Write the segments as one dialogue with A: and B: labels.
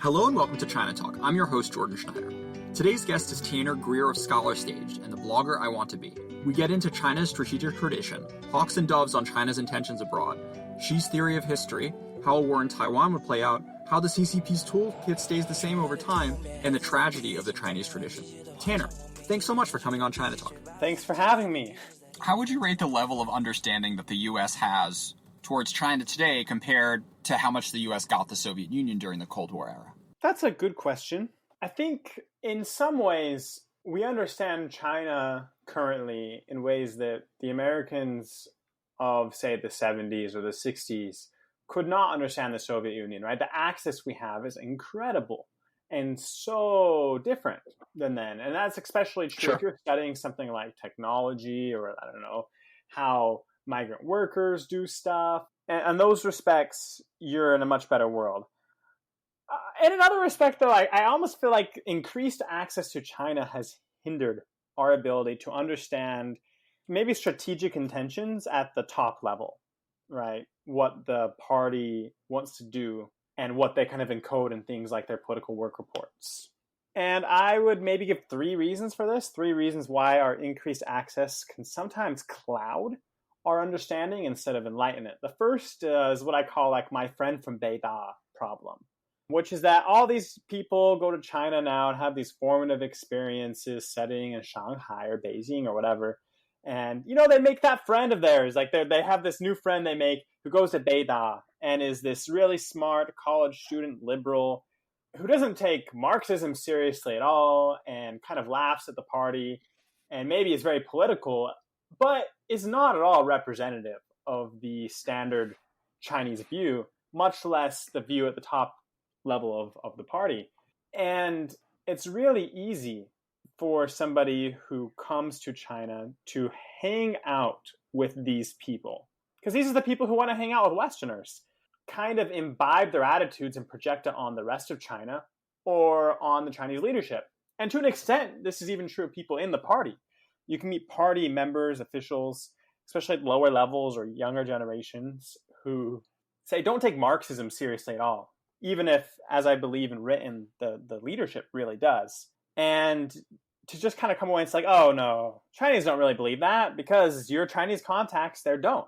A: Hello and welcome to ChinaTalk. I'm your host, Jordan Schneider. Today's guest is Tanner Greer of Scholarstage and the blogger I Want to Be. We get into China's strategic tradition, hawks and doves on China's intentions abroad, Xi's theory of history, how a war in Taiwan would play out, how the CCP's toolkit stays the same over time, and the tragedy of the Chinese tradition. Tanner, thanks so much for coming on ChinaTalk.
B: Thanks for having me.
A: How would you rate the level of understanding that the U.S. has towards China today compared to how much the U.S. got the Soviet Union during the Cold War era?
B: That's a good question. I think in some ways we understand China currently in ways that the Americans of, say, the 70s or the 60s could not understand the Soviet Union, right? The access we have is incredible and so different than then. And that's especially true if you're studying something like technology or, I don't know, how migrant workers do stuff. And in those respects, you're in a much better world. In another respect, though, I almost feel like increased access to China has hindered our ability to understand maybe strategic intentions at the top level, right? What the party wants to do and what they kind of encode in things like their political work reports. And I would maybe give three reasons for this, three reasons why our increased access can sometimes cloud our understanding instead of enlighten it. The first is what I call like my friend from Beida problem, which is that all these people go to China now and have these formative experiences studying in Shanghai or Beijing or whatever. And, you know, they make that friend of theirs. Like they have this new friend they make who goes to Beida and is this really smart college student liberal who doesn't take Marxism seriously at all and kind of laughs at the party and maybe is very political, but is not at all representative of the standard Chinese view, much less the view at the top level of the party. And it's really easy for somebody who comes to China to hang out with these people, because these are the people who want to hang out with Westerners, kind of imbibe their attitudes and project it on the rest of China or on the Chinese leadership. And to an extent, this is even true of people in the party. You can meet party members, officials, especially at lower levels or younger generations, who say, don't take Marxism seriously at all, even if, as I believe in written, the leadership really does. And to just kind of come away and say, like, oh, no, Chinese don't really believe that because your Chinese contacts there don't.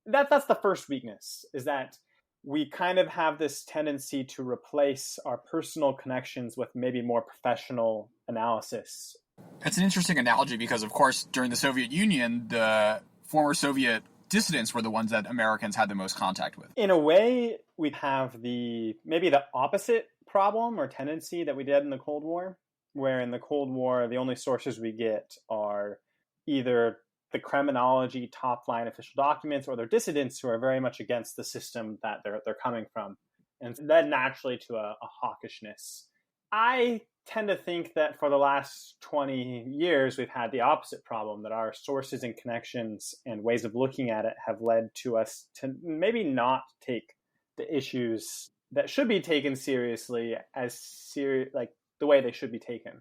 B: That's the first weakness, is that we kind of have this tendency to replace our personal connections with maybe more professional analysis.
A: That's an interesting analogy because, of course, during the Soviet Union, the former Soviet dissidents were the ones that Americans had the most contact with.
B: In a way, we have maybe the opposite problem or tendency that we did in the Cold War, where in the Cold War, the only sources we get are either the Kremlinology top-line official documents or their dissidents who are very much against the system that they're coming from. And that naturally to a hawkishness. I tend to think that for the last 20 years, we've had the opposite problem, that our sources and connections and ways of looking at it have led to us to maybe not take the issues that should be taken seriously as serious, like the way they should be taken.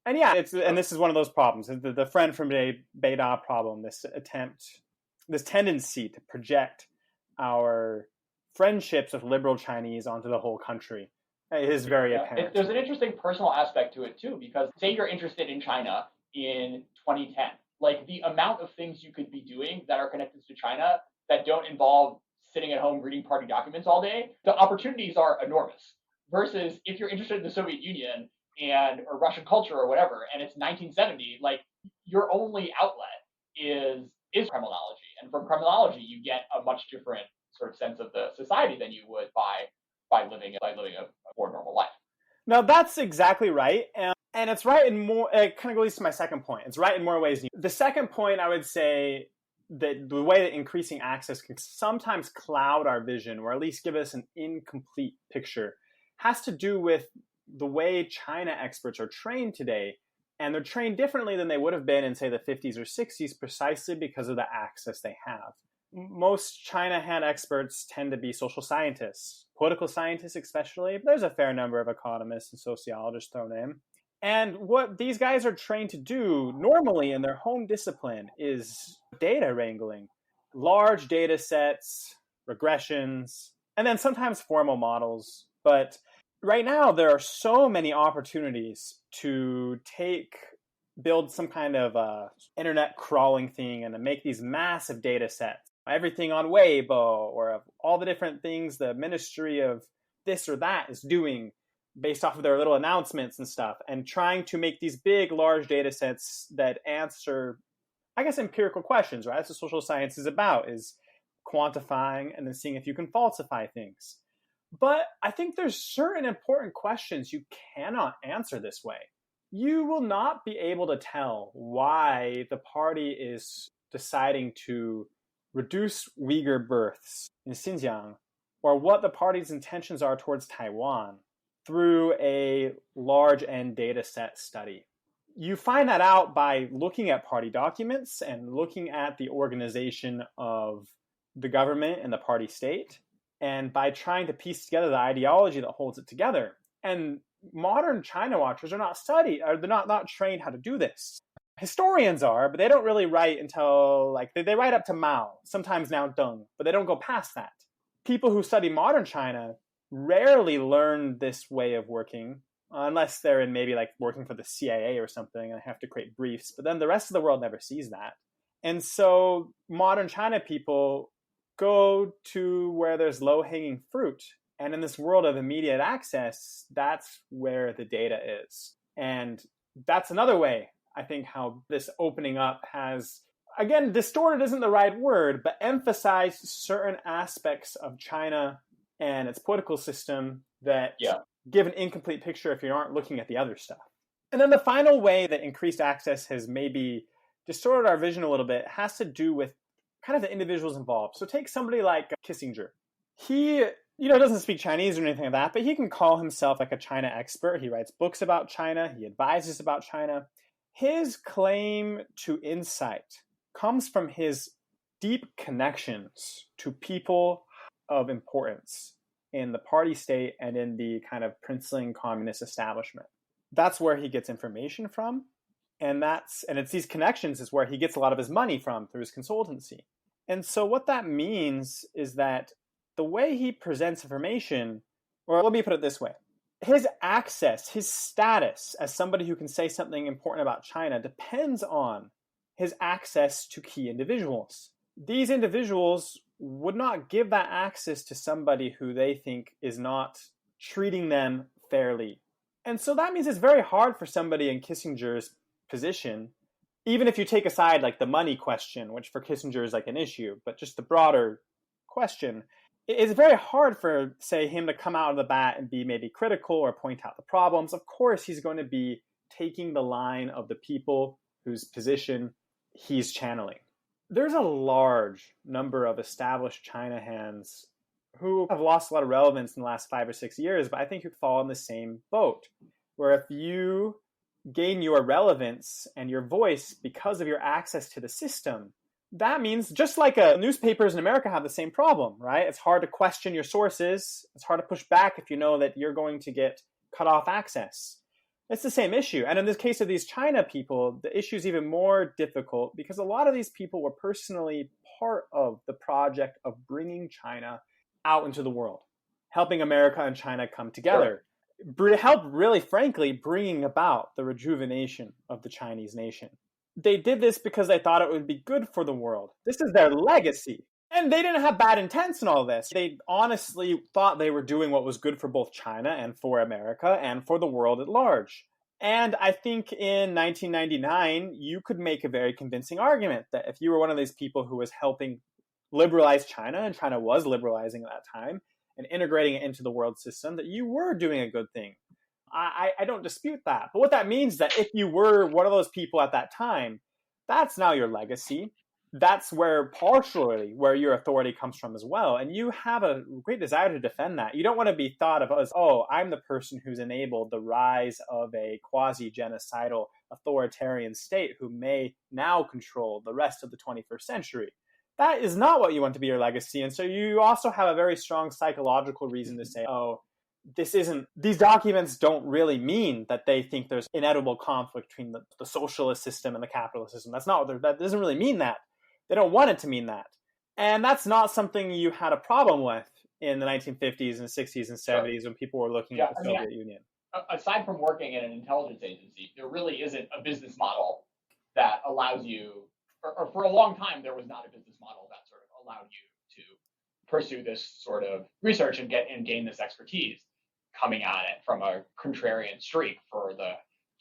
B: And yeah, and this is one of those problems, the friend from Beida problem, this tendency to project our friendships with liberal Chinese onto the whole country. It is very apparent.
C: There's an interesting personal aspect to it, too, because say you're interested in China in 2010. Like, the amount of things you could be doing that are connected to China that don't involve sitting at home reading party documents all day, the opportunities are enormous. Versus if you're interested in the Soviet Union or Russian culture or whatever, and it's 1970, like, your only outlet is Kremlinology. And from Kremlinology, you get a much different sort of sense of the society than you would by living a more normal life.
B: No, that's exactly right. And it's right in more, it kind of goes to my second point. It's right in more ways. The second point, I would say that the way that increasing access can sometimes cloud our vision, or at least give us an incomplete picture, has to do with the way China experts are trained today. And they're trained differently than they would have been in, say, the 50s or 60s, precisely because of the access they have. Most China hand experts tend to be social scientists, political scientists especially. There's a fair number of economists and sociologists thrown in. And what these guys are trained to do normally in their home discipline is data wrangling, large data sets, regressions, and then sometimes formal models. But right now there are so many opportunities to build some kind of internet crawling thing and to make these massive data sets. Everything on Weibo or of all the different things the Ministry of this or that is doing based off of their little announcements and stuff, and trying to make these big, large data sets that answer, I guess, empirical questions, right? That's what social science is about, is quantifying and then seeing if you can falsify things. But I think there's certain important questions you cannot answer this way. You will not be able to tell why the party is deciding to reduce Uyghur births in Xinjiang, or what the party's intentions are towards Taiwan through a large N data set study. You find that out by looking at party documents and looking at the organization of the government and the party state, and by trying to piece together the ideology that holds it together. And modern China watchers are they're not trained how to do this. Historians are, but they don't really write until, they write up to Mao, sometimes now Deng, but they don't go past that. People who study modern China rarely learn this way of working, unless they're in maybe working for the CIA or something and have to create briefs, but then the rest of the world never sees that. And so modern China people go to where there's low-hanging fruit. And in this world of immediate access, that's where the data is. And that's another way, I think, how this opening up has, again, distorted isn't the right word, but emphasized certain aspects of China and its political system that give an incomplete picture if you aren't looking at the other stuff. And then the final way that increased access has maybe distorted our vision a little bit has to do with kind of the individuals involved. So take somebody like Kissinger. He doesn't speak Chinese or anything like that, but he can call himself a China expert. He writes books about China. He advises about China. His claim to insight comes from his deep connections to people of importance in the party state and in the kind of princeling communist establishment. That's where he gets information from. And it's these connections is where he gets a lot of his money from through his consultancy. And so what that means is that the way he presents information, or let me put it this way, his access, his status as somebody who can say something important about China depends on his access to key individuals. These individuals would not give that access to somebody who they think is not treating them fairly. And so that means it's very hard for somebody in Kissinger's position, even if you take aside the money question, which for Kissinger is an issue, but just the broader question, it's very hard for, say, him to come out of the bat and be maybe critical or point out the problems. Of course, he's going to be taking the line of the people whose position he's channeling. There's a large number of established China hands who have lost a lot of relevance in the last 5 or 6 years, but I think you fall in the same boat, where if you gain your relevance and your voice because of your access to the system, that means just like newspapers in America have the same problem, right? It's hard to question your sources. It's hard to push back if you know that you're going to get cut off access. It's the same issue. And in this case of these China people, the issue is even more difficult because a lot of these people were personally part of the project of bringing China out into the world, helping America and China come together. Help, really frankly, bringing about the rejuvenation of the Chinese nation. They did this because they thought it would be good for the world. This is their legacy. And they didn't have bad intents in all this. They honestly thought they were doing what was good for both China and for America and for the world at large. And I think in 1999, you could make a very convincing argument that if you were one of these people who was helping liberalize China, and China was liberalizing at that time, and integrating it into the world system, that you were doing a good thing. I don't dispute that. But what that means is that if you were one of those people at that time, that's now your legacy. That's partially where your authority comes from as well. And you have a great desire to defend that. You don't want to be thought of as, oh, I'm the person who's enabled the rise of a quasi-genocidal authoritarian state who may now control the rest of the 21st century. That is not what you want to be your legacy. And so you also have a very strong psychological reason to say, oh, these documents don't really mean that they think there's inevitable conflict between the socialist system and the capitalist system. That doesn't really mean that. They don't want it to mean that. And that's not something you had a problem with in the 1950s and 60s and 70s when people were looking at the Soviet Union.
C: Aside from working in an intelligence agency, there really isn't a business model that allows you, or for a long time, there was not a business model that sort of allowed you to pursue this sort of research and gain this expertise, coming at it from a contrarian streak for the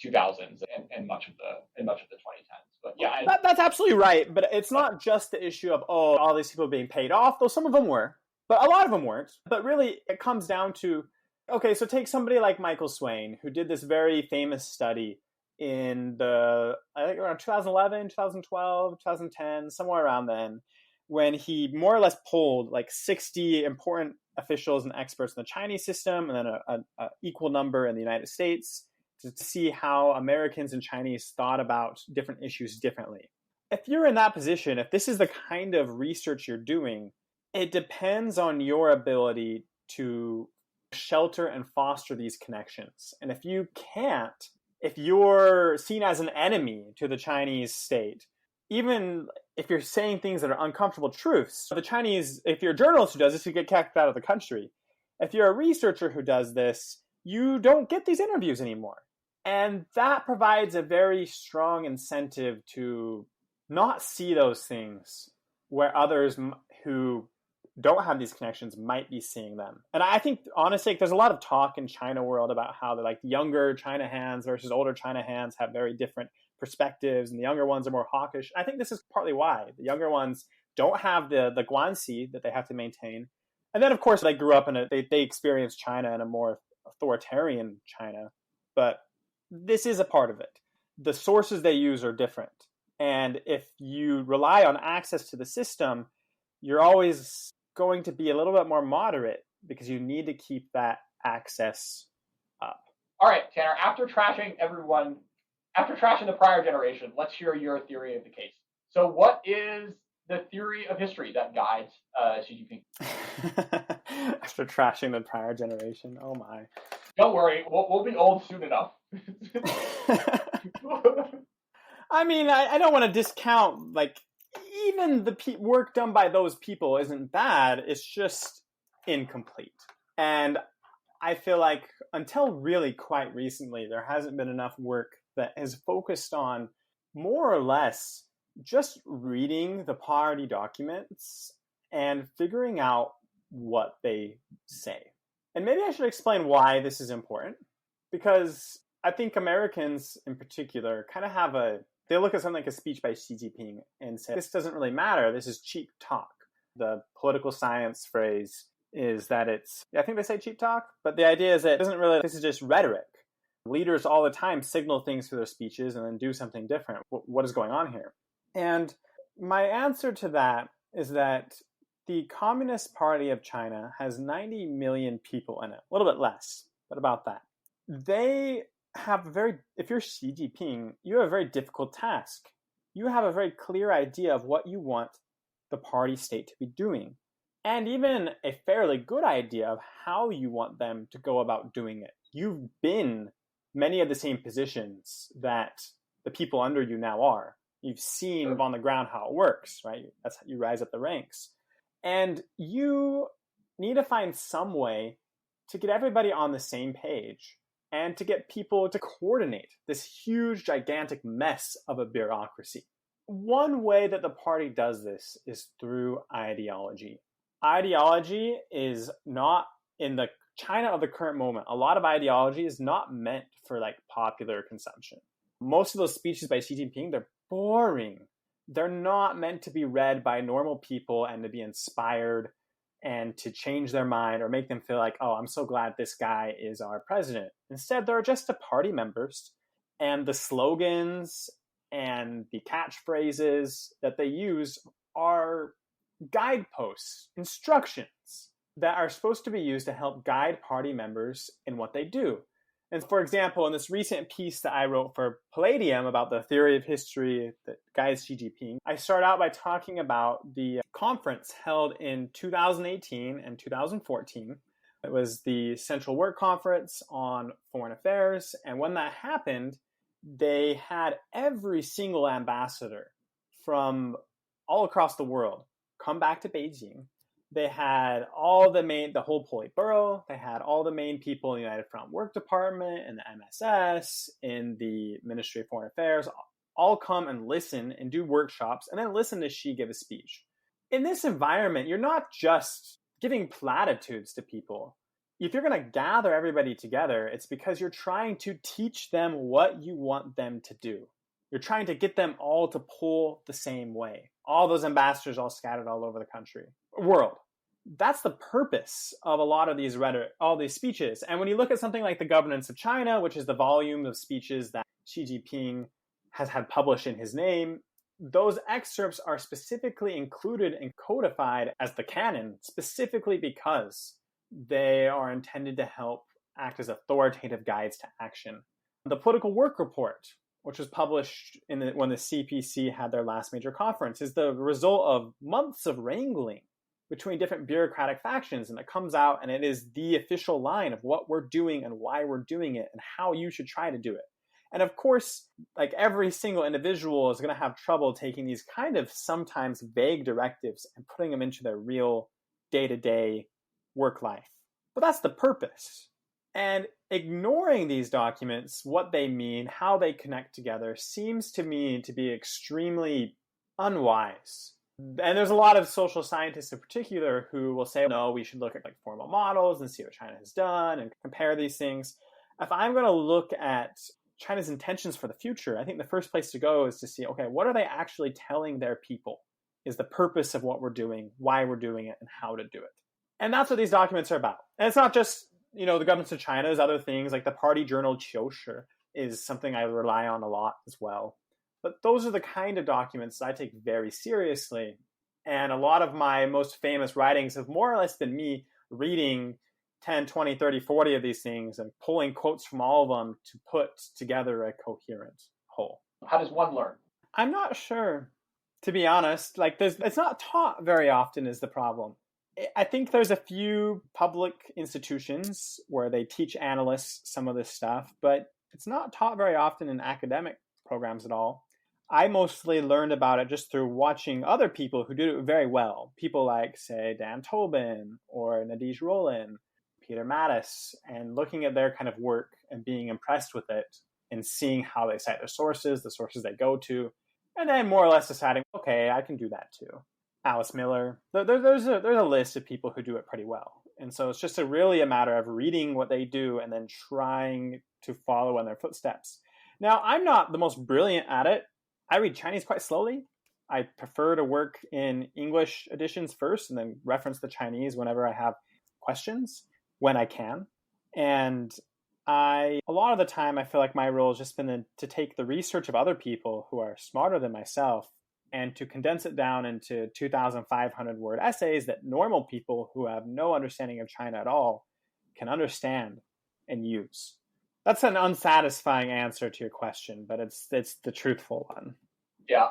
C: 2000s and much of the 2010s. But yeah,
B: that's absolutely right. But it's not just the issue of all these people being paid off, though some of them were, but a lot of them weren't. But really, it comes down to, okay, so take somebody like Michael Swain, who did this very famous study in I think around 2011, 2012, 2010, somewhere around then, when he more or less polled like 60 important officials and experts in the Chinese system, and then an equal number in the United States, to see how Americans and Chinese thought about different issues differently. If you're in that position, if this is the kind of research you're doing, it depends on your ability to shelter and foster these connections. And if you can't, if you're seen as an enemy to the Chinese state, even if you're saying things that are uncomfortable truths, the Chinese, if you're a journalist who does this, you get kicked out of the country. If you're a researcher who does this, you don't get these interviews anymore. And that provides a very strong incentive to not see those things where others who don't have these connections might be seeing them. And I think, honestly, there's a lot of talk in China world about how the younger China hands versus older China hands have very different perspectives, and the younger ones are more hawkish. I think this is partly why. The younger ones don't have the guanxi that they have to maintain. And then, of course, they grew up they experienced China in a more authoritarian China. But this is a part of it. The sources they use are different. And if you rely on access to the system, you're always going to be a little bit more moderate because you need to keep that access up.
C: All right, Tanner, after trashing the prior generation, let's hear your theory of the case. So what is the theory of history that guides Xi
B: Jinping? After trashing the prior generation, oh my.
C: Don't worry, we'll be old soon enough.
B: I mean, I don't want to discount, even the work done by those people isn't bad. It's just incomplete. And I feel like until really quite recently, there hasn't been enough work that has focused on more or less just reading the party documents and figuring out what they say. And maybe I should explain why this is important, because I think Americans in particular kind of they look at something like a speech by Xi Jinping and say, this doesn't really matter. This is cheap talk. The political science phrase is that I think they say cheap talk, but the idea is that this is just rhetoric. Leaders all the time signal things through their speeches and then do something different. What is going on here? And my answer to that is that the Communist Party of China has 90 million people in it, a little bit less, but about that. They have if you're Xi Jinping, you have a very difficult task. You have a very clear idea of what you want the party state to be doing, and even a fairly good idea of how you want them to go about doing it. You've been many of the same positions that the people under you now are. You've seen on the ground how it works, right? That's how you rise up the ranks. And you need to find some way to get everybody on the same page and to get people to coordinate this huge, gigantic mess of a bureaucracy. One way that the party does this is through ideology. Ideology is not, in the China of the current moment, a lot of ideology is not meant for popular consumption. Most of those speeches by Xi Jinping, they're boring. They're not meant to be read by normal people and to be inspired and to change their mind or make them feel like, oh, I'm so glad this guy is our president. Instead, they're just the party members, and the slogans and the catchphrases that they use are guideposts, instructions that are supposed to be used to help guide party members in what they do. And for example, in this recent piece that I wrote for Palladium about the theory of history that guides Xi Jinping, I start out by talking about the conference held in 2018 and 2014. It was the Central Work Conference on Foreign Affairs. And when that happened, they had every single ambassador from all across the world come back to Beijing They had the whole Politburo. They had all the main people in the United Front Work Department, in the MSS, in the Ministry of Foreign Affairs, all come and listen and do workshops, and then listen to Xi give a speech. In this environment, you're not just giving platitudes to people. If you're going to gather everybody together, it's because you're trying to teach them what you want them to do. You're trying to get them all to pull the same way. All those ambassadors all scattered all over the world. That's the purpose of a lot of these rhetoric, all these speeches. And when you look at something like The Governance of China, which is the volume of speeches that Xi Jinping has had published in his name, those excerpts are specifically included and codified as the canon, specifically because they are intended to help act as authoritative guides to action. The Political Work Report, which was published when the CPC had their last major conference, is the result of months of wrangling between different bureaucratic factions, and it comes out and it is the official line of what we're doing and why we're doing it and how you should try to do it. And of course, like every single individual is going to have trouble taking these kind of sometimes vague directives and putting them into their real day-to-day work life. But that's the purpose. And ignoring these documents, what they mean, how they connect together, seems to me to be extremely unwise. And there's a lot of social scientists in particular who will say, no, we should look at like formal models and see what China has done and compare these things. If I'm going to look at China's intentions for the future, I think the first place to go is to see, okay, what are they actually telling their people is the purpose of what we're doing, why we're doing it, and how to do it. And that's what these documents are about. And it's not just, the Governance of China, is other things like the party journal Qiushi is something I rely on a lot as well. But those are the kind of documents I take very seriously. And a lot of my most famous writings have more or less been me reading 10, 20, 30, 40 of these things and pulling quotes from all of them to put together a coherent whole.
C: How does one learn?
B: I'm not sure, to be honest. It's not taught very often is the problem. I think there's a few public institutions where they teach analysts some of this stuff, but it's not taught very often in academic programs at all. I mostly learned about it just through watching other people who do it very well. People like, say, Dan Tobin or Nadege Roland, Peter Mattis, and looking at their kind of work and being impressed with it and seeing how they cite their sources, the sources they go to, and then more or less deciding, okay, I can do that too. Alice Miller. There's a list of people who do it pretty well. And so it's just really a matter of reading what they do and then trying to follow in their footsteps. Now, I'm not the most brilliant at it. I read Chinese quite slowly. I prefer to work in English editions first and then reference the Chinese whenever I have questions, when I can. And a lot of the time, I feel like my role has just been to take the research of other people who are smarter than myself and to condense it down into 2,500 word essays that normal people who have no understanding of China at all can understand and use. That's an unsatisfying answer to your question, but it's the truthful one.
C: Yeah.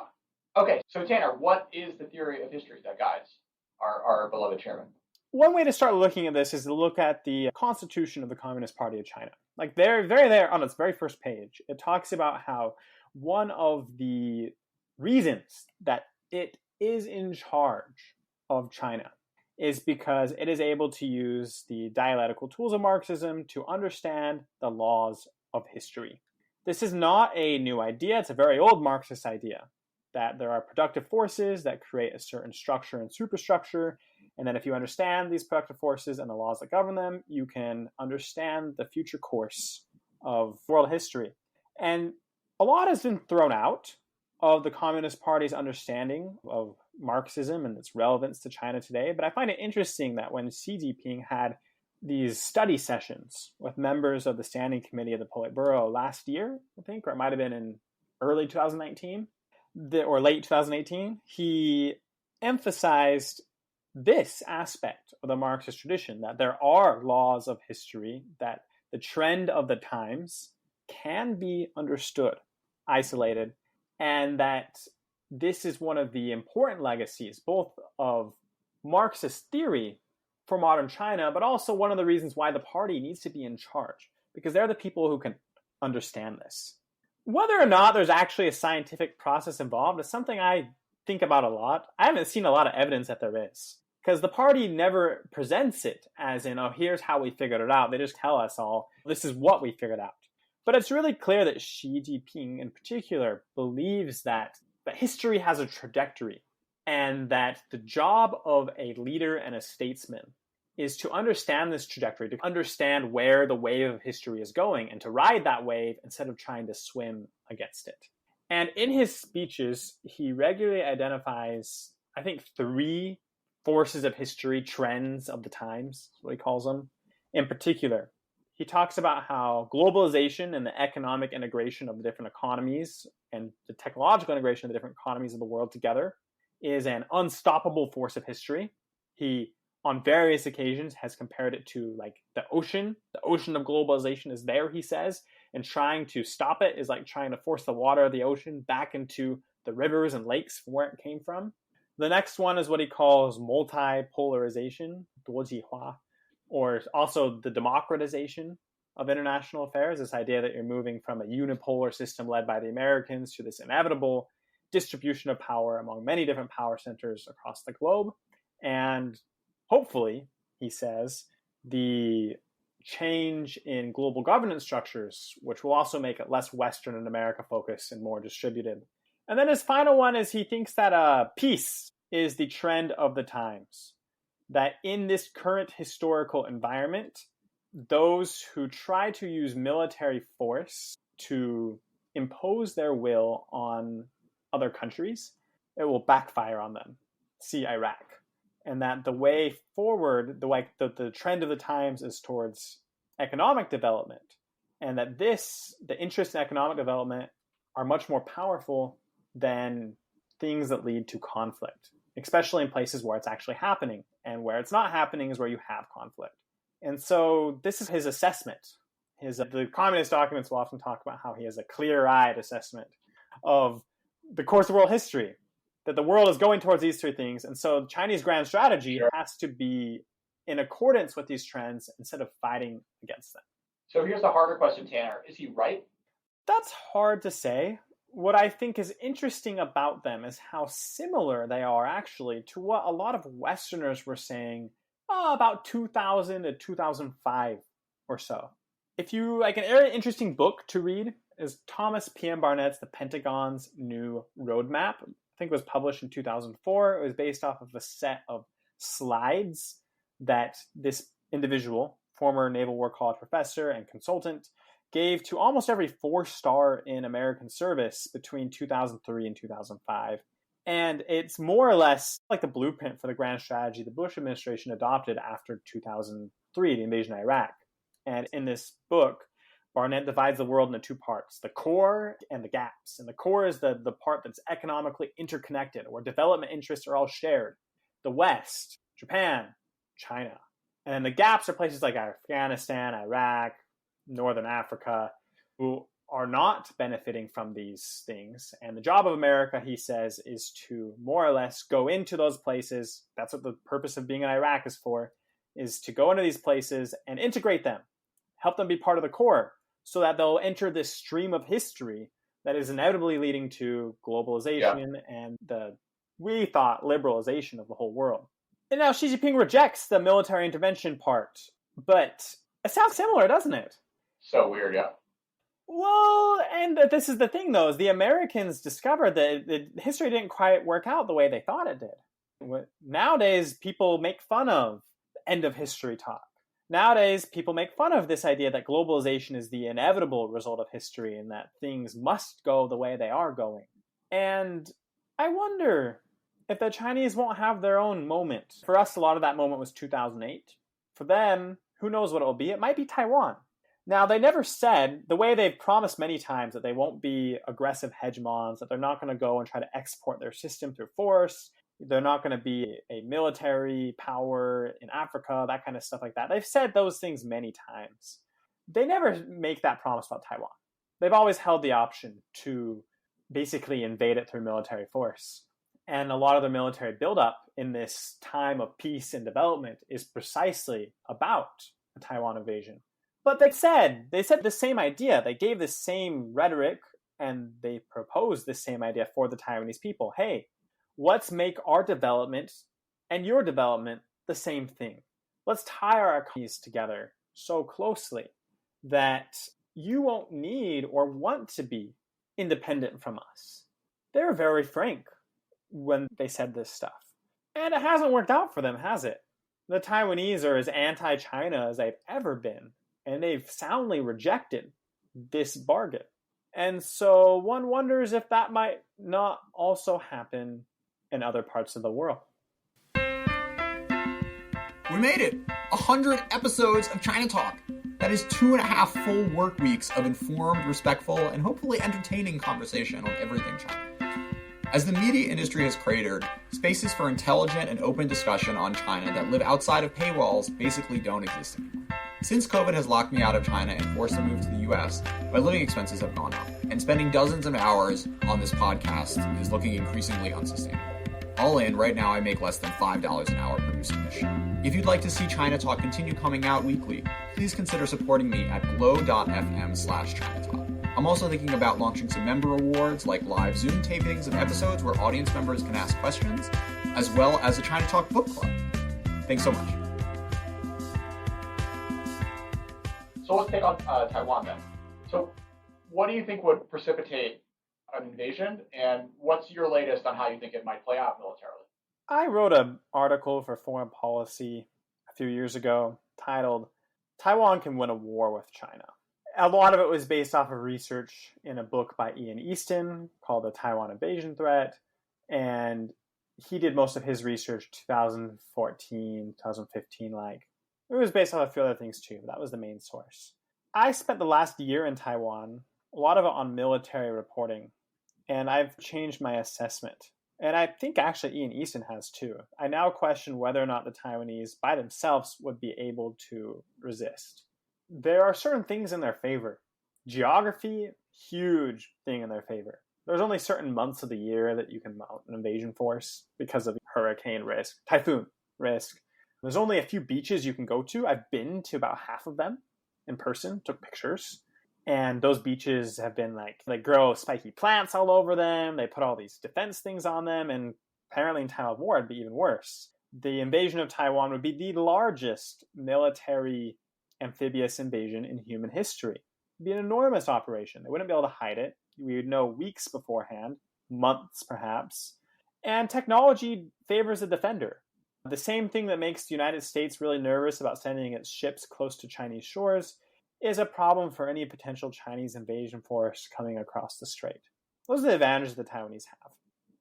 C: Okay, so Tanner, what is the theory of history that guides our beloved chairman?
B: One way to start looking at this is to look at the Constitution of the Communist Party of China. Like there on its very first page, it talks about how one of the reasons that it is in charge of China is because it is able to use the dialectical tools of Marxism to understand the laws of history. This is not a new idea. It's a very old Marxist idea that there are productive forces that create a certain structure and superstructure. And then if you understand these productive forces and the laws that govern them, you can understand the future course of world history. And a lot has been thrown out of the Communist Party's understanding of Marxism and its relevance to China today. But I find it interesting that when Xi Jinping had these study sessions with members of the Standing Committee of the Politburo last year, I think, or it might have been in early 2019 or late 2018, he emphasized this aspect of the Marxist tradition, that there are laws of history, that the trend of the times can be understood, isolated, and that this is one of the important legacies, both of Marxist theory for modern China, but also one of the reasons why the party needs to be in charge, because they're the people who can understand this. Whether or not there's actually a scientific process involved is something I think about a lot. I haven't seen a lot of evidence that there is, Because the party never presents it as in, oh, here's how we figured it out. They just tell us all, this is what we figured out. But it's really clear that Xi Jinping in particular believes that history has a trajectory, and that the job of a leader and a statesman is to understand this trajectory, to understand where the wave of history is going, and to ride that wave instead of trying to swim against it. And in his speeches, he regularly identifies, I think, 3 forces of history, trends of the times, is what he calls them. In particular, he talks about how globalization and the economic integration of the different economies and the technological integration of the different economies of the world together is an unstoppable force of history. He, on various occasions, has compared it to like the ocean. The ocean of globalization is there, he says, and trying to stop it is like trying to force the water of the ocean back into the rivers and lakes from where it came from. The next one is what he calls multipolarization, 多极化, or also the democratization of international affairs, this idea that you're moving from a unipolar system led by the Americans to this inevitable distribution of power among many different power centers across the globe. And hopefully, he says, the change in global governance structures, which will also make it less Western and America focused and more distributed. And then his final one is he thinks that peace is the trend of the times. That in this current historical environment, those who try to use military force to impose their will on other countries, it will backfire on them. See Iraq. And that the way forward, the trend of the times is towards economic development. And that the interests in economic development are much more powerful than things that lead to conflict, especially in places where it's actually happening. And where it's not happening is where you have conflict. And so this is his assessment. The communist documents will often talk about how he has a clear-eyed assessment of the course of world history, that the world is going towards these 3 things. And so Chinese grand strategy has to be in accordance with these trends instead of fighting against them.
C: So here's a harder question, Tanner. Is he right?
B: That's hard to say. What I think is interesting about them is how similar they are actually to what a lot of Westerners were saying about 2000 to 2005 or so. If you like, an very interesting book to read is Thomas P.M. Barnett's The Pentagon's New Roadmap. I think it was published in 2004. It was based off of a set of slides that this individual, former Naval War College professor and consultant, gave to almost every 4-star in American service between 2003 and 2005. And it's more or less like the blueprint for the grand strategy the Bush administration adopted after 2003, the invasion of Iraq. And in this book, Barnett divides the world into 2 parts, the core and the gaps. And the core is the part that's economically interconnected, where development interests are all shared. The West, Japan, China. And then the gaps are places like Afghanistan, Iraq, Northern Africa, who are not benefiting from these things. And the job of America, he says, is to more or less go into those places. That's what the purpose of being in Iraq is for, is to go into these places and integrate them, help them be part of the core, so that they'll enter this stream of history that is inevitably leading to globalization and we thought, liberalization of the whole world. And now Xi Jinping rejects the military intervention part, but it sounds similar, doesn't it?
C: So weird, yeah.
B: Well, and this is the thing, though, is the Americans discovered that the history didn't quite work out the way they thought it did. Nowadays, people make fun of end of history talk. Nowadays, people make fun of this idea that globalization is the inevitable result of history and that things must go the way they are going. And I wonder if the Chinese won't have their own moment. For us, a lot of that moment was 2008. For them, who knows what it will be? It might be Taiwan. Now, they never said, the way they've promised many times, that they won't be aggressive hegemons, that they're not going to go and try to export their system through force, they're not going to be a military power in Africa, that kind of stuff like that. They've said those things many times. They never make that promise about Taiwan. They've always held the option to basically invade it through military force. And a lot of the military buildup in this time of peace and development is precisely about a Taiwan invasion. But they said the same idea. They gave the same rhetoric and they proposed the same idea for the Taiwanese people. Hey, let's make our development And your development, the same thing. Let's tie our economies together so closely that you won't need or want to be independent from us. They're very frank when they said this stuff. And it hasn't worked out for them, has it? The Taiwanese are as anti-China as they've ever been, and they've soundly rejected this bargain. And so one wonders if that might not also happen in other parts of the world.
A: We made it! 100 episodes of ChinaTalk. That is 2.5 full work weeks of informed, respectful, and hopefully entertaining conversation on everything China. As the media industry has cratered, spaces for intelligent and open discussion on China that live outside of paywalls basically don't exist anymore. Since COVID has locked me out of China and forced a move to the US, my living expenses have gone up, and spending dozens of hours on this podcast is looking increasingly unsustainable. All in, right now I make less than $5 an hour producing this show. If you'd like to see ChinaTalk continue coming out weekly, please consider supporting me at glow.fm/ChinaTalk. I'm also thinking about launching some member awards like live Zoom tapings of episodes where audience members can ask questions, as well as a ChinaTalk book club. Thanks so much.
C: So let's take on Taiwan then. So what do you think would precipitate an invasion, and what's your latest on how you think it might play out militarily?
B: I wrote an article for Foreign Policy a few years ago titled, Taiwan Can Win a War with China. A lot of it was based off of research in a book by Ian Easton called The Taiwan Invasion Threat, and he did most of his research 2014, 2015, like. It was based on a few other things too, but that was the main source. I spent the last year in Taiwan, a lot of it on military reporting, and I've changed my assessment. And I think actually Ian Easton has too. I now question whether or not the Taiwanese by themselves would be able to resist. There are certain things in their favor. Geography, huge thing in their favor. There's only certain months of the year that you can mount an invasion force because of hurricane risk, typhoon risk. There's only a few beaches you can go to. I've been to about half of them in person, took pictures. And those beaches have been they grow spiky plants all over them. They put all these defense things on them. And apparently in time of war, it'd be even worse. The invasion of Taiwan would be the largest military amphibious invasion in human history. It'd be an enormous operation. They wouldn't be able to hide it. We would know weeks beforehand, months perhaps. And technology favors the defender. The same thing that makes the United States really nervous about sending its ships close to Chinese shores is a problem for any potential Chinese invasion force coming across the strait. Those are the advantages the Taiwanese have.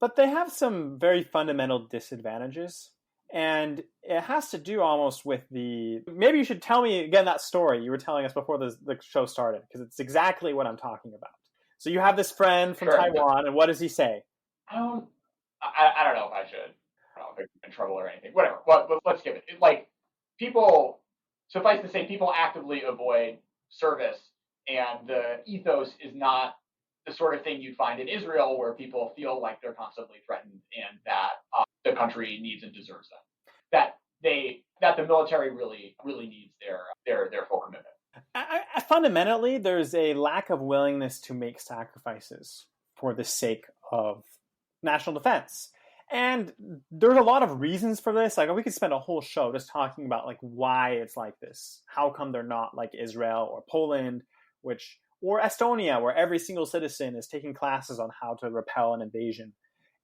B: But they have some very fundamental disadvantages, and it has to do almost with maybe you should tell me again that story you were telling us before the show started, because it's exactly what I'm talking about. So you have this friend from Taiwan, and what does he say?
C: I don't know if I should. I don't know if I'm in trouble or anything. Whatever. But let's give it. Suffice to say, people actively avoid service, and the ethos is not the sort of thing you'd find in Israel, where people feel like they're constantly threatened and that the country needs and deserves them. That the military really needs their full commitment.
B: Fundamentally, there's a lack of willingness to make sacrifices for the sake of national defense. And there's a lot of reasons for this. We could spend a whole show just talking about why it's like this. How come they're not like Israel or Poland, or Estonia, where every single citizen is taking classes on how to repel an invasion,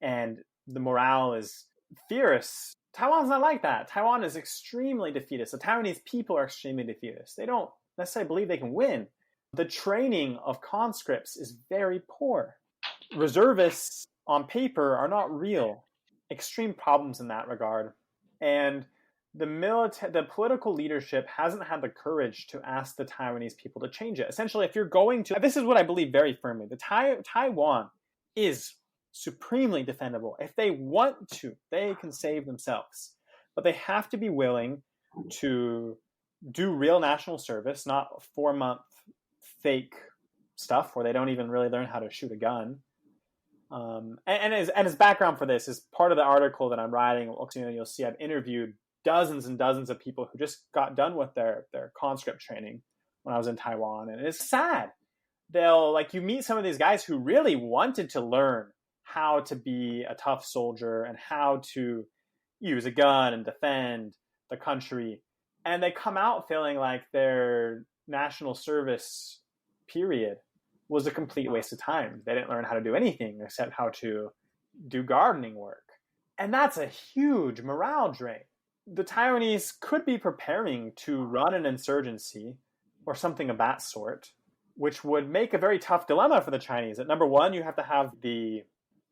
B: and the morale is fierce. Taiwan's not like that. Taiwan is extremely defeatist. The Taiwanese people are extremely defeatist. They don't necessarily believe they can win. The training of conscripts is very poor. Reservists on paper are not real. Extreme problems in that regard. And the political leadership hasn't had the courage to ask the Taiwanese people to change it. Essentially, if you're going to, this is what I believe very firmly, Taiwan is supremely defendable. If they want to, they can save themselves. But they have to be willing to do real national service, not 4-month fake stuff where they don't even really learn how to shoot a gun. And his background for this is part of the article that I'm writing. You'll see I've interviewed dozens and dozens of people who just got done with their conscript training when I was in Taiwan. And it's sad. You meet some of these guys who really wanted to learn how to be a tough soldier and how to, use a gun and defend the country. And they come out feeling like their national service period was a complete waste of time. They didn't learn how to do anything except how to do gardening work. And that's a huge morale drain. The Taiwanese could be preparing to run an insurgency or something of that sort, which would make a very tough dilemma for the Chinese. At number one, you have to be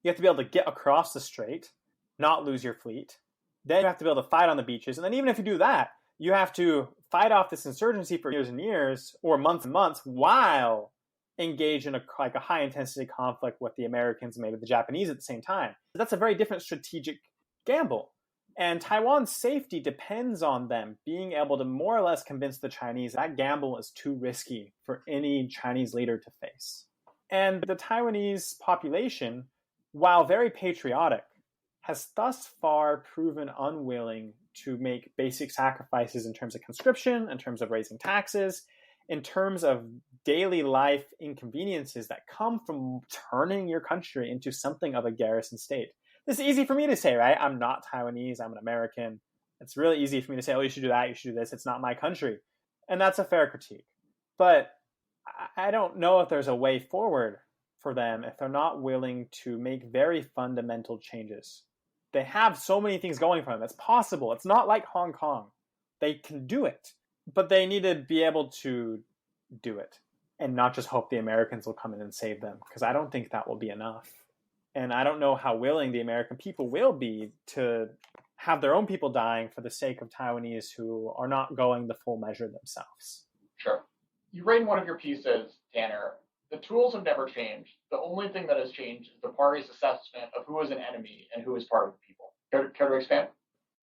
B: able to get across the strait, not lose your fleet. Then you have to be able to fight on the beaches. And then even if you do that, you have to fight off this insurgency for years and years, or months and months, while engage in a high-intensity conflict with the Americans and maybe the Japanese at the same time. That's a very different strategic gamble. And Taiwan's safety depends on them being able to more or less convince the Chinese that gamble is too risky for any Chinese leader to face. And the Taiwanese population, while very patriotic, has thus far proven unwilling to make basic sacrifices in terms of conscription, in terms of raising taxes, in terms of daily life inconveniences that come from turning your country into something of a garrison state. This is easy for me to say, right? I'm not Taiwanese, I'm an American. It's really easy for me to say, oh, you should do that, you should do this. It's not my country. And that's a fair critique. But I don't know if there's a way forward for them if they're not willing to make very fundamental changes. They have so many things going for them. It's possible. It's not like Hong Kong. They can do it, but they need to be able to do it and not just hope the Americans will come in and save them, because I don't think that will be enough. And I don't know how willing the American people will be to have their own people dying for the sake of Taiwanese who are not going the full measure themselves.
C: Sure. You write in one of your pieces, Tanner, the tools have never changed. The only thing that has changed is the party's assessment of who is an enemy and who is part of the people. Care to expand?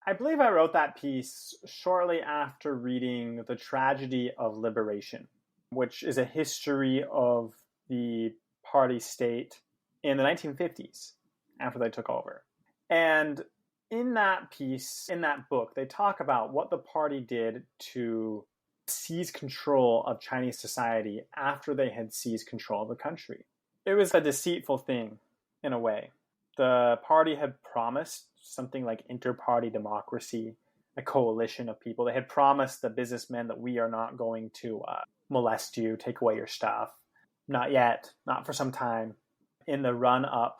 B: I believe I wrote that piece shortly after reading The Tragedy of Liberation, which is a history of the party state in the 1950s, after they took over. And in that piece, in that book, they talk about what the party did to seize control of Chinese society after they had seized control of the country. It was a deceitful thing, in a way. The party had promised something like inter-party democracy, a coalition of people. They had promised the businessmen that we are not going to molest you, take away your stuff. Not yet, not for some time. In the run-up,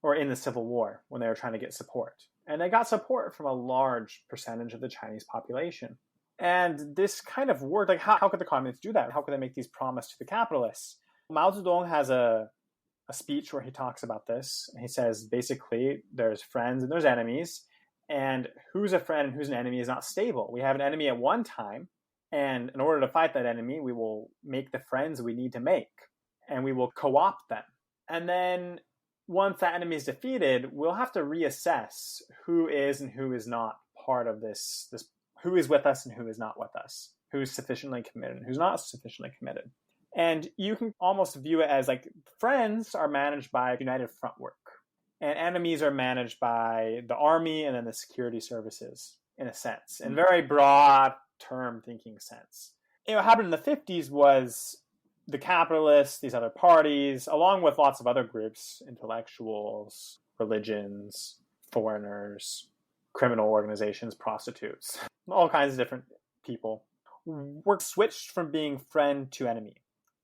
B: or in the Civil War, when they were trying to get support. And they got support from a large percentage of the Chinese population. And this kind of worked. Like, how could the communists do that? How could they make these promises to the capitalists? Mao Zedong has a speech where he talks about this. He says, basically, there's friends and there's enemies. And who's a friend and who's an enemy is not stable. We have an enemy at one time. And in order to fight that enemy, we will make the friends we need to make. And we will co-opt them. And then once that enemy is defeated, we'll have to reassess who is and who is not part of this, who is with us and who is not with us, who's sufficiently committed and who's not sufficiently committed. And you can almost view it as like friends are managed by United Front work, and enemies are managed by the army and then the security services, in a sense, in very broad term thinking sense. What happened in the 50s was the capitalists, these other parties, along with lots of other groups, intellectuals, religions, foreigners, criminal organizations, prostitutes, all kinds of different people, were switched from being friend to enemy.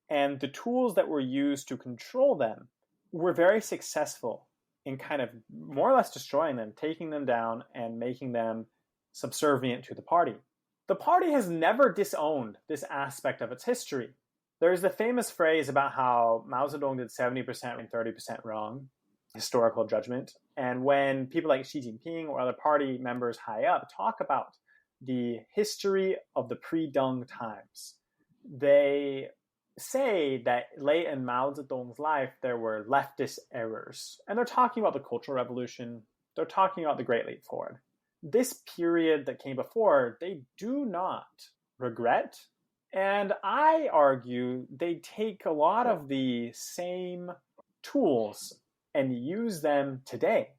B: And the tools that were used to control them were very successful in kind of more or less destroying them, taking them down and making them subservient to the party. The party has never disowned this aspect of its history. There's the famous phrase about how Mao Zedong did 70% and 30% wrong, historical judgment. And when people like Xi Jinping or other party members high up talk about the history of the pre-Deng times, they say that late in Mao Zedong's life, there were leftist errors. And they're talking about the Cultural Revolution. They're talking about the Great Leap Forward. This period that came before, they do not regret. And I argue they take a lot of the same tools and use them today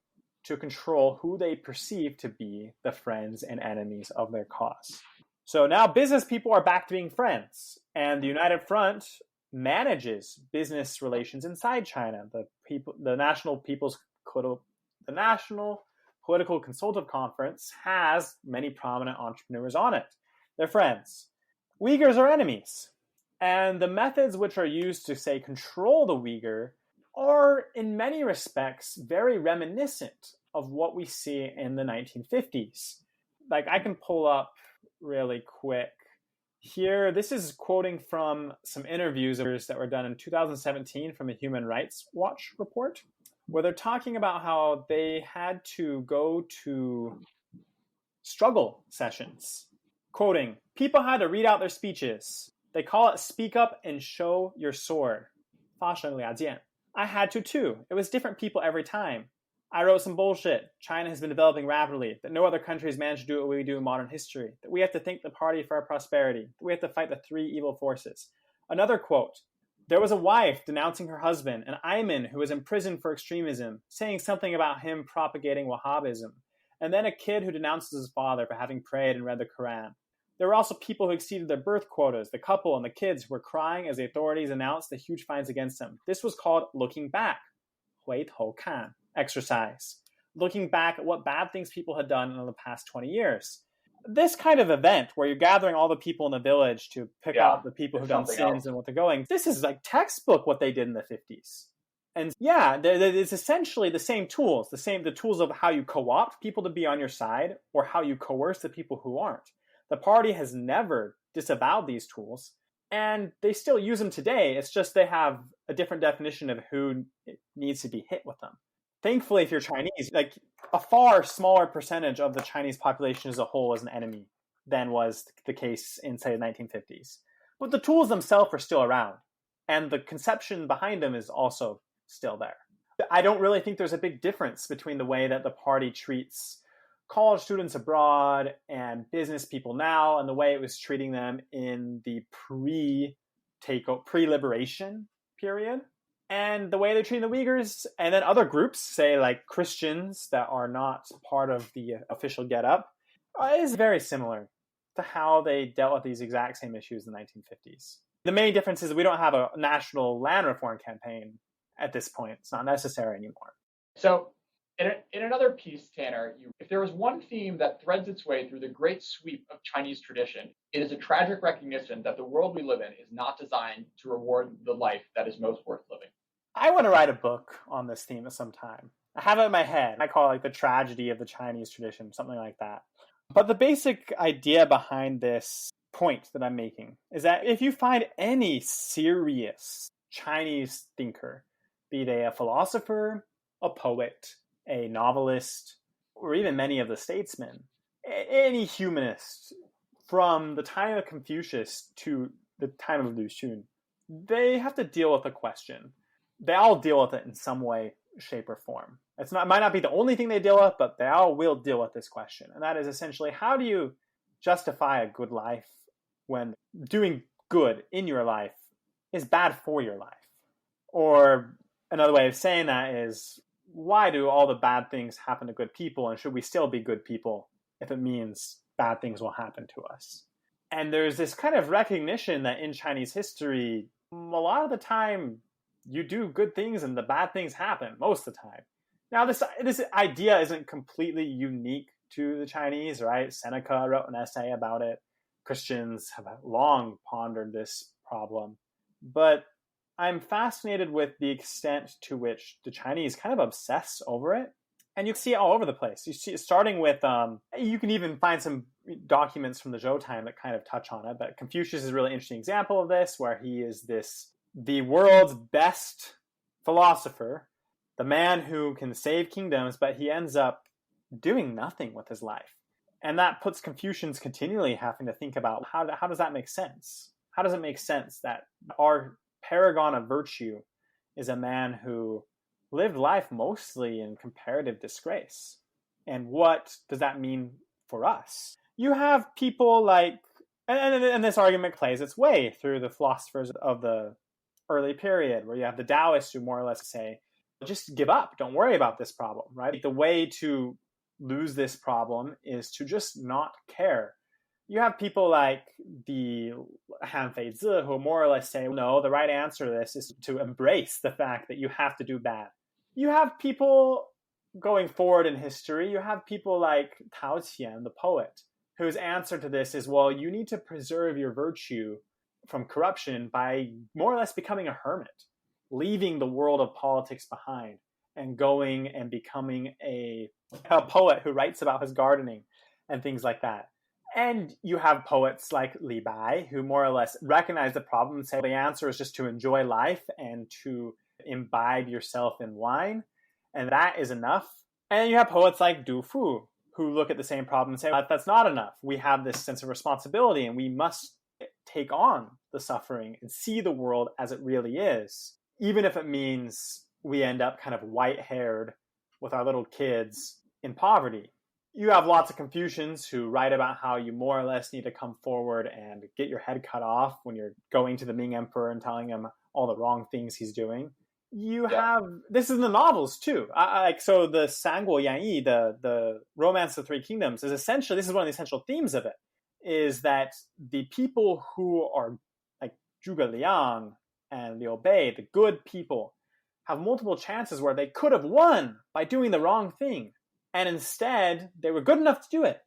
B: to control who they perceive to be the friends and enemies of their cause. So now business people are back to being friends, and the United Front manages business relations inside China. The National political consultative conference has many prominent entrepreneurs on it. They're friends. Uyghurs are enemies. And the methods which are used to, say, control the Uyghur are, in many respects, very reminiscent of what we see in the 1950s. Like, I can pull up really quick here. This is quoting from some interviews that were done in 2017 from a Human Rights Watch report, where they're talking about how they had to go to struggle sessions. Quoting, people had to read out their speeches. They call it speak up and show your sword. 发声了解. I had to too. It was different people every time. I wrote some bullshit. China has been developing rapidly, that no other country has managed to do what we do in modern history, that we have to thank the party for our prosperity, that we have to fight the three evil forces. Another quote, there was a wife denouncing her husband, an Ayman who was imprisoned for extremism, saying something about him propagating Wahhabism, and then a kid who denounces his father for having prayed and read the Quran. There were also people who exceeded their birth quotas, the couple and the kids who were crying as the authorities announced the huge fines against them. This was called looking back, 回头看. Exercise, looking back at what bad things people had done in the past 20 years. This kind of event where you're gathering all the people in the village to pick out the people who've done sins and what they're going, this is like textbook what they did in the 50s. And yeah, it's essentially the same tools, the tools of how you co-opt people to be on your side or how you coerce the people who aren't. The party has never disavowed these tools, and they still use them today. It's just they have a different definition of who needs to be hit with them. Thankfully, if you're Chinese, like a far smaller percentage of the Chinese population as a whole is an enemy than was the case in, say, the 1950s. But the tools themselves are still around, and the conception behind them is also still there. I don't really think there's a big difference between the way that the party treats college students abroad and business people now and the way it was treating them in the pre-liberation period. And the way they're treating the Uyghurs, and then other groups, say like Christians that are not part of the official get-up, is very similar to how they dealt with these exact same issues in the 1950s. The main difference is we don't have a national land reform campaign at this point. It's not necessary anymore.
C: So in another piece, Tanner, if there was one theme that threads its way through the great sweep of Chinese tradition, it is a tragic recognition that the world we live in is not designed to reward the life that is most worth living.
B: I want to write a book on this theme at some time. I have it in my head. I call it like the tragedy of the Chinese tradition, something like that. But the basic idea behind this point that I'm making is that if you find any serious Chinese thinker, be they a philosopher, a poet, a novelist, or even many of the statesmen, any humanist from the time of Confucius to the time of Lu Xun, they have to deal with a question. They all deal with it in some way, shape, or form. It might not be the only thing they deal with, but they all will deal with this question. And that is essentially, how do you justify a good life when doing good in your life is bad for your life? Or another way of saying that is, why do all the bad things happen to good people, and should we still be good people if it means bad things will happen to us? And there's this kind of recognition that in Chinese history, a lot of the time, you do good things and the bad things happen most of the time. Now, this idea isn't completely unique to the Chinese, right? Seneca wrote an essay about it. Christians have long pondered this problem. But I'm fascinated with the extent to which the Chinese kind of obsess over it. And you see it all over the place. You see it starting with, you can even find some documents from the Zhou time that kind of touch on it. But Confucius is a really interesting example of this, where he is the world's best philosopher, the man who can save kingdoms, but he ends up doing nothing with his life. And that puts Confucians continually having to think about how does that make sense? How does it make sense that our paragon of virtue is a man who lived life mostly in comparative disgrace? And what does that mean for us? You have people like, and this argument plays its way through the philosophers of the early period, where you have the Taoists who more or less say, just give up, don't worry about this problem, right? The way to lose this problem is to just not care. You have people like the Han Feizi who more or less say, no, the right answer to this is to embrace the fact that you have to do bad. You have people going forward in history, you have people like Tao Qian, the poet, whose answer to this is, well, you need to preserve your virtue from corruption by more or less becoming a hermit, leaving the world of politics behind and going and becoming a poet who writes about his gardening and things like that. And you have poets like Li Bai, who more or less recognize the problem and say the answer is just to enjoy life and to imbibe yourself in wine, and that is enough. And you have poets like Du Fu, who look at the same problem and say, that's not enough. We have this sense of responsibility, and we must take on the suffering and see the world as it really is, even if it means we end up kind of white-haired with our little kids in poverty. You have lots of Confucians who write about how you more or less need to come forward and get your head cut off when you're going to the Ming Emperor and telling him all the wrong things he's doing. You have, this is in the novels too. So the Sanguo Yanyi, the Romance of the Three Kingdoms, is essentially, this is one of the essential themes of it, is that the people who are like Zhuge Liang and Liu Bei, the good people, have multiple chances where they could have won by doing the wrong thing. And instead, they were good enough to do it,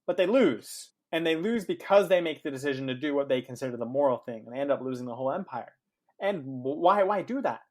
B: but they lose. And they lose because they make the decision to do what they consider the moral thing, and they end up losing the whole empire. And why do that?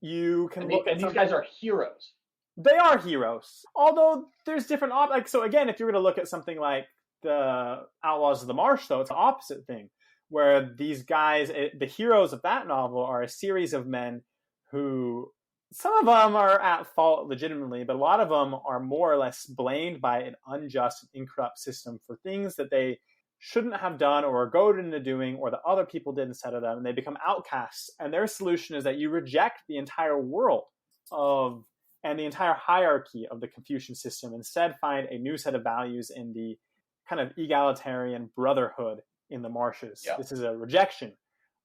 B: You can look at
C: these guys are heroes.
B: They are heroes. Although there's different so again, if you're going to look at something like the Outlaws of the Marsh, though, it's the opposite thing, where these guys, the heroes of that novel, are a series of men who, some of them are at fault legitimately, but a lot of them are more or less blamed by an unjust and incorrupt system for things that they shouldn't have done or are goaded into doing, or that other people did instead of them, and they become outcasts. And their solution is that you reject the entire world and the entire hierarchy of the Confucian system, instead find a new set of values in the kind of egalitarian brotherhood in the marshes. Yeah. This is a rejection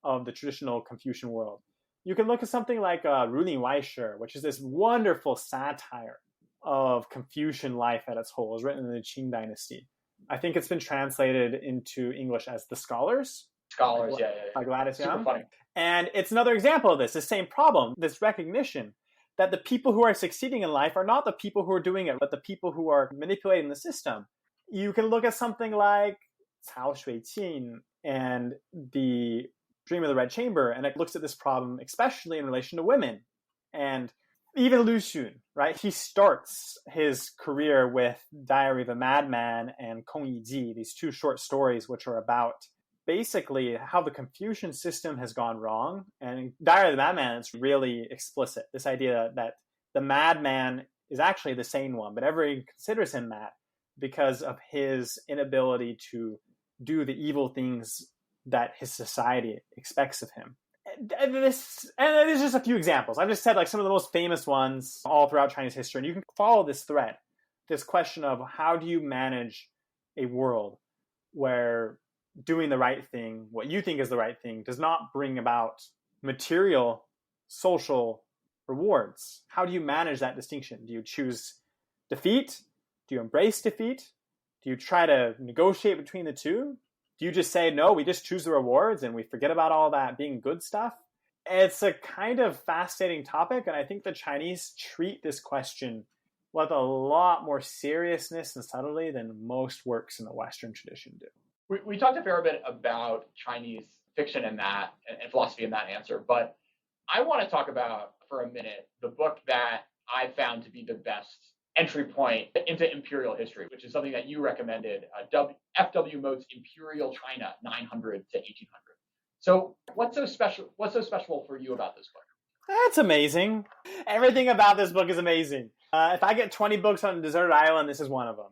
B: of the traditional Confucian world. You can look at something like Rulin Weisher, which is this wonderful satire of Confucian life at its whole. It was written in the Qing dynasty. I think it's been translated into English as The Scholars.
C: Scholars,
B: by Gladys
C: Super
B: Young.
C: Funny.
B: And it's another example of this same problem, this recognition that the people who are succeeding in life are not the people who are doing it, but the people who are manipulating the system. You can look at something like Cao Shuiqin and the Dream of the Red Chamber, and it looks at this problem, especially in relation to women. And even Lu Xun, right? He starts his career with Diary of a Madman and Kong Yi Ji, these two short stories which are about basically how the Confucian system has gone wrong. And in Diary of the Madman, it's really explicit. This idea that the madman is actually the sane one, but everyone considers him mad because of his inability to do the evil things that his society expects of him. And there's just a few examples. I've just said like some of the most famous ones all throughout Chinese history. And you can follow this thread, this question of how do you manage a world where doing the right thing, what you think is the right thing, does not bring about material, social rewards. How do you manage that distinction? Do you choose defeat? Do you embrace defeat? Do you try to negotiate between the two? Do you just say, no, we just choose the rewards and we forget about all that being good stuff? It's a kind of fascinating topic, and I think the Chinese treat this question with a lot more seriousness and subtlety than most works in the Western tradition do.
C: We talked a fair bit about Chinese fiction and that, and philosophy in that answer, but I want to talk about, for a minute, the book that I found to be the best entry point into imperial history, which is something that you recommended, F.W. Moat's Imperial China, 900 to 1800. So what's so special for you about this book?
B: That's amazing. Everything about this book is amazing. If I get 20 books on a deserted island, this is one of them.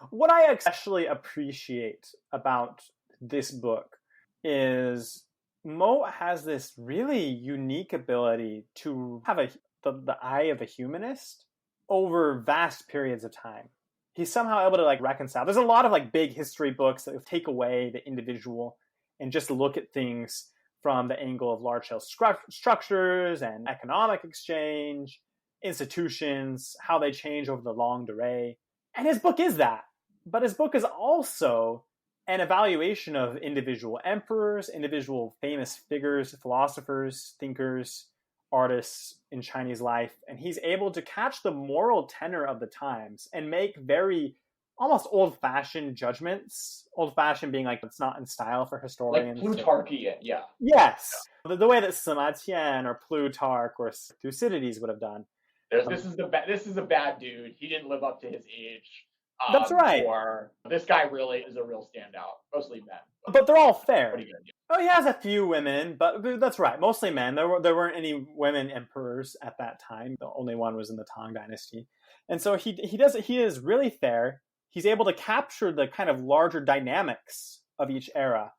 B: What I especially appreciate about this book is Moat has this really unique ability to have the eye of a humanist over vast periods of time. He's somehow able to reconcile. There's a lot of big history books that take away the individual and just look at things from the angle of large-scale structures and economic exchange, institutions, how they change over the longue durée. And his book is that. But his book is also an evaluation of individual emperors, individual famous figures, philosophers, thinkers, artists in Chinese life, and he's able to catch the moral tenor of the times and make very almost old-fashioned judgments. Old-fashioned being like it's not in style for historians.
C: Like Plutarchian, yeah.
B: Yes. Yeah. The way that Sima Qian or Plutarch or Thucydides would have done.
C: This is a bad dude. He didn't live up to his age.
B: That's right.
C: Or this guy really is a real standout. Mostly men.
B: But they're all fair.
C: Pretty good.
B: Oh, he has a few women, but that's right. Mostly men. There weren't any women emperors at that time. The only one was in the Tang Dynasty. And so he is really fair. He's able to capture the kind of larger dynamics of each era,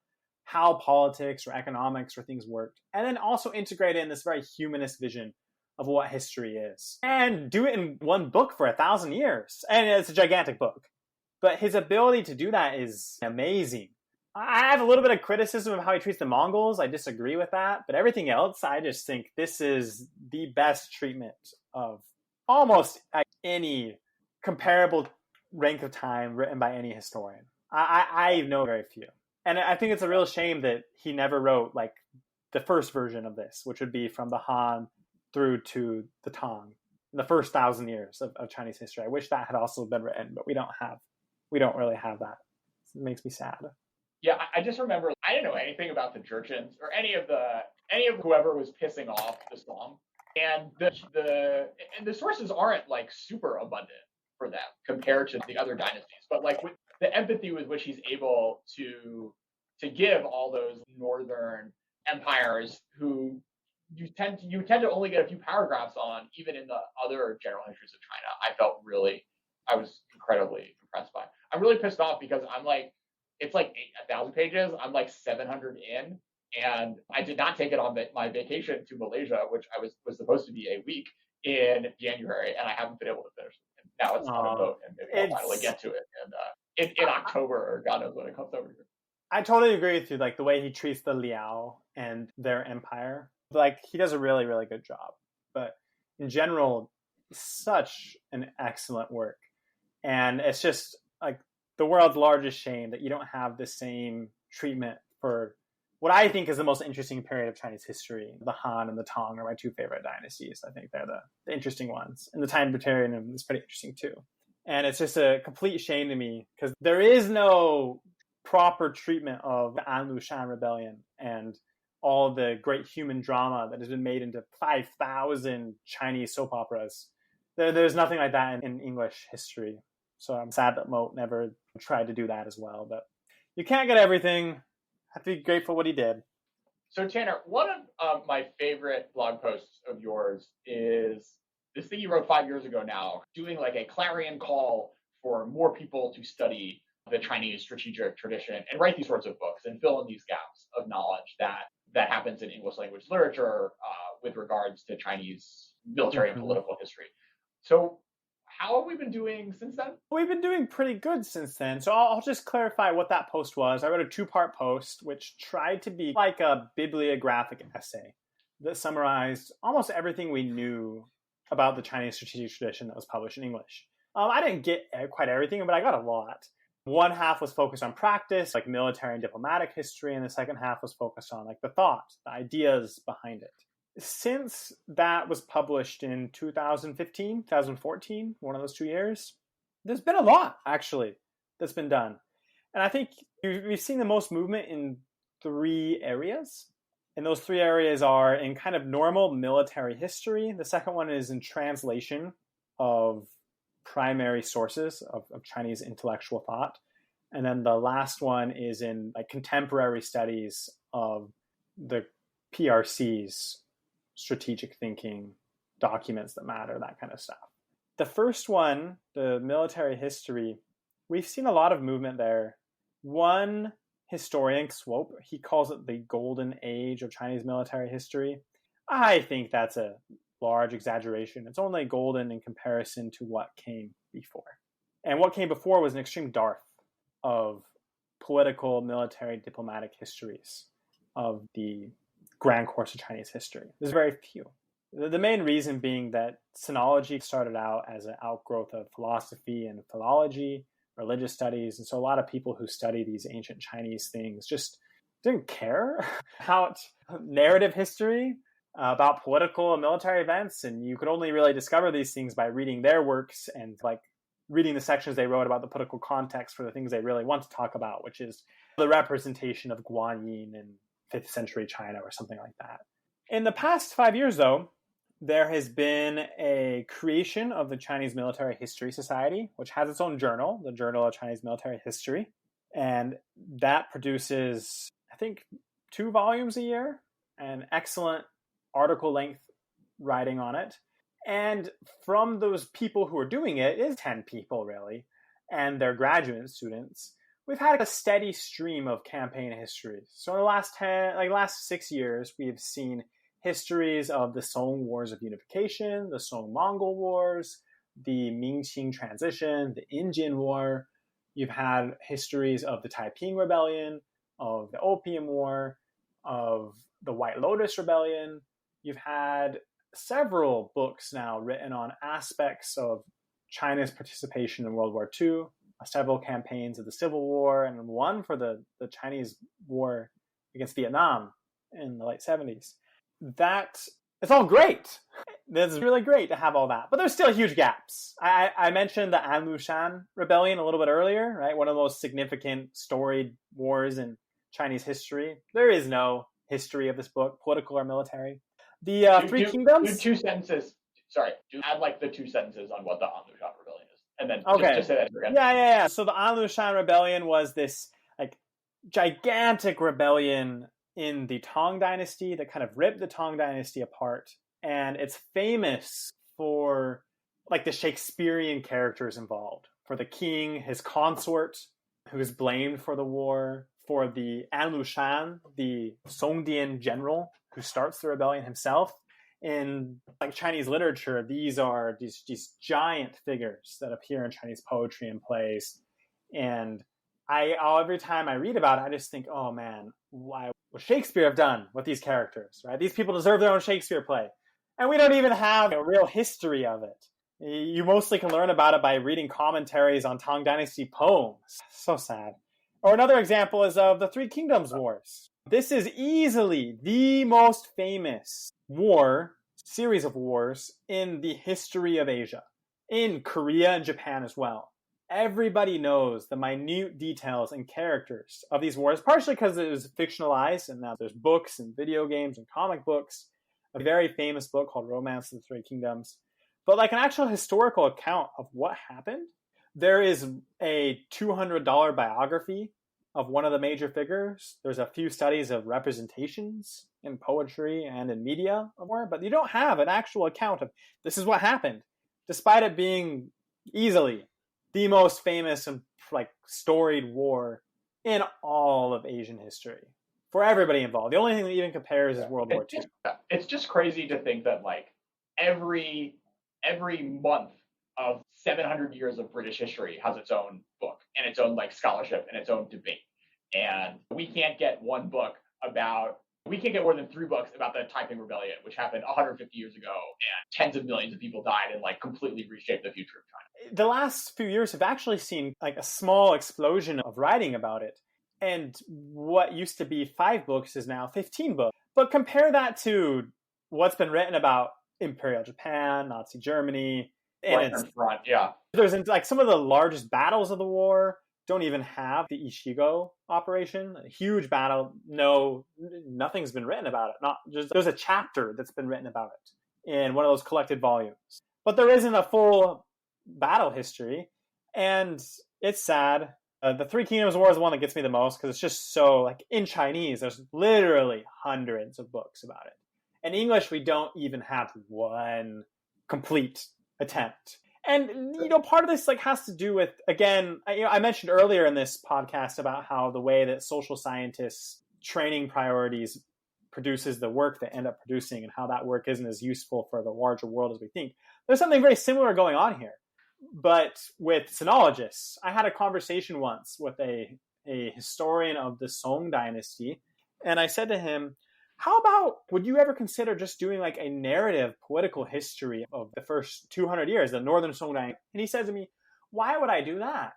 B: how politics or economics or things worked, and then also integrate in this very humanist vision of what history is. And do it in one book for 1,000 years. And it's a gigantic book. But his ability to do that is amazing. I have a little bit of criticism of how he treats the Mongols. I disagree with that. But everything else, I just think this is the best treatment of almost any comparable rank of time written by any historian. I know very few. And I think it's a real shame that he never wrote like the first version of this, which would be from the Han through to the Tang, in the first 1,000 years of Chinese history. I wish that had also been written, but we don't really have that. It makes me sad.
C: Yeah, I just remember I didn't know anything about the Jurchens or any of whoever was pissing off the song, and the sources aren't like super abundant for them compared to the other dynasties. But like with the empathy with which he's able to give all those northern empires who you tend to only get a few paragraphs on, even in the other general histories of China, I was incredibly impressed by. I'm really pissed off because I'm like, it's like 1,000 pages. I'm like 700 in, and I did not take it on my vacation to Malaysia, which I was supposed to be a week in January, and I haven't been able to finish it. And now it's on a boat, and maybe I'll finally get to it. And in October, or God knows when it comes over here.
B: I totally agree with you. Like the way he treats the Liao and their empire, like he does a really, really good job. But in general, such an excellent work. And it's just like the world's largest shame that you don't have the same treatment for what I think is the most interesting period of Chinese history. The Han and the Tang are my two favorite dynasties. I think they're the interesting ones. And the Time Britannian is pretty interesting too. And it's just a complete shame to me because there is no proper treatment of the An Lushan rebellion and all the great human drama that has been made into 5,000 Chinese soap operas. There's nothing like that in English history. So I'm sad that Moat never tried to do that as well. But you can't get everything. I have to be grateful what he did.
C: So Tanner, one of my favorite blog posts of yours is this thing you wrote 5 years ago now, doing like a clarion call for more people to study the Chinese strategic tradition and write these sorts of books and fill in these gaps of knowledge that happens in English language literature with regards to Chinese military and political history. So how have we been doing since then?
B: We've been doing pretty good since then. So I'll just clarify what that post was. I wrote a 2-part post, which tried to be like a bibliographic essay that summarized almost everything we knew about the Chinese strategic tradition that was published in English. I didn't get quite everything, but I got a lot. One half was focused on practice, like military and diplomatic history, and the second half was focused on like the thought, the ideas behind it. Since that was published in 2015, 2014, one of those 2 years, there's been a lot, actually, that's been done. And I think we've seen the most movement in 3 areas. And those 3 areas are in kind of normal military history. The second one is in translation of primary sources of Chinese intellectual thought. And then the last one is in like contemporary studies of the PRC's strategic thinking, documents that matter, that kind of stuff. The first one, the military history, we've seen a lot of movement there. One historian, Swope, he calls it the golden age of Chinese military history. I think that's a large exaggeration. It's only golden in comparison to what came before. And what came before was an extreme dearth of political, military, diplomatic histories of the grand course of Chinese history. There's very few. The main reason being that sinology started out as an outgrowth of philosophy and philology, religious studies. And so a lot of people who study these ancient Chinese things just didn't care about narrative history. about political and military events, and you could only really discover these things by reading their works and like reading the sections they wrote about the political context for the things they really want to talk about, which is the representation of Guanyin in 5th century China or something like that. In the past 5 years, though, there has been a creation of the Chinese Military History Society, which has its own journal, the Journal of Chinese Military History. And that produces, I think, 2 volumes a year, and excellent article-length writing on it. And from those people who are doing it is 10 people, really, and they're graduate students. We've had a steady stream of campaign histories. So in the last 6 years, we've seen histories of the Song Wars of Unification, the Song-Mongol Wars, the Ming-Qing Transition, the Indian War. You've had histories of the Taiping Rebellion, of the Opium War, of the White Lotus Rebellion. You've had several books now written on aspects of China's participation in World War II, several campaigns of the Civil War, and one for the Chinese war against Vietnam in the late 70s. It's all great. It's really great to have all that. But there's still huge gaps. I mentioned the An Lushan Rebellion a little bit earlier, right? One of the most significant storied wars in Chinese history. There is no history of this book, political or military. The Three Kingdoms?
C: Do 2 sentences. Sorry, add like the 2 sentences on what the An Lushan Rebellion is. And then just say that again.
B: Yeah. So the An Lushan Rebellion was this like gigantic rebellion in the Tang Dynasty that kind of ripped the Tang Dynasty apart. And it's famous for like the Shakespearean characters involved. For the king, his consort, who is blamed for the war. For the An Lushan, the Songdian general who starts the rebellion himself. In like Chinese literature, these are these giant figures that appear in Chinese poetry and plays. And every time I read about it, I just think, oh man, why would Shakespeare have done with these characters, right? These people deserve their own Shakespeare play. And we don't even have a real history of it. You mostly can learn about it by reading commentaries on Tang Dynasty poems. So sad. Or another example is of the Three Kingdoms Wars. This is easily the most famous series of wars in the history of Asia, in Korea and Japan as well. Everybody knows the minute details and characters of these wars, partially because it was fictionalized, and now there's books and video games and comic books. A very famous book called Romance of the Three Kingdoms. But like an actual historical account of what happened, there is a $200 biography of one of the major figures. There's a few studies of representations in poetry and in media of war, but you don't have an actual account of this is what happened, despite it being easily the most famous and like storied war in all of Asian history for everybody involved. The only thing that even compares is World War II.
C: It's just crazy to think that like every month of 700 years of British history has its own book and its own like scholarship and its own debate. And we can't get more than 3 books about the Taiping Rebellion, which happened 150 years ago, and tens of millions of people died and like completely reshaped the future of China.
B: The last few years have actually seen like a small explosion of writing about it. And what used to be 5 books is now 15 books. But compare that to what's been written about Imperial Japan, Nazi Germany, and there's like some of the largest battles of the war don't even have the Ishigo operation. A huge battle. No, nothing's been written about it. Not just there's a chapter that's been written about it in one of those collected volumes. But there isn't a full battle history, and it's sad. The Three Kingdoms War is the one that gets me the most because it's just so like in Chinese. There's literally hundreds of books about it. In English, we don't even have one complete attempt. And, part of this like has to do with, again, I mentioned earlier in this podcast about how the way that social scientists' training priorities produces the work they end up producing and how that work isn't as useful for the larger world as we think. There's something very similar going on here, but with sinologists. I had a conversation once with a historian of the Song Dynasty, and I said to him, how about, would you ever consider just doing like a narrative political history of the first 200 years, the Northern Song Dynasty? And he said to me, why would I do that?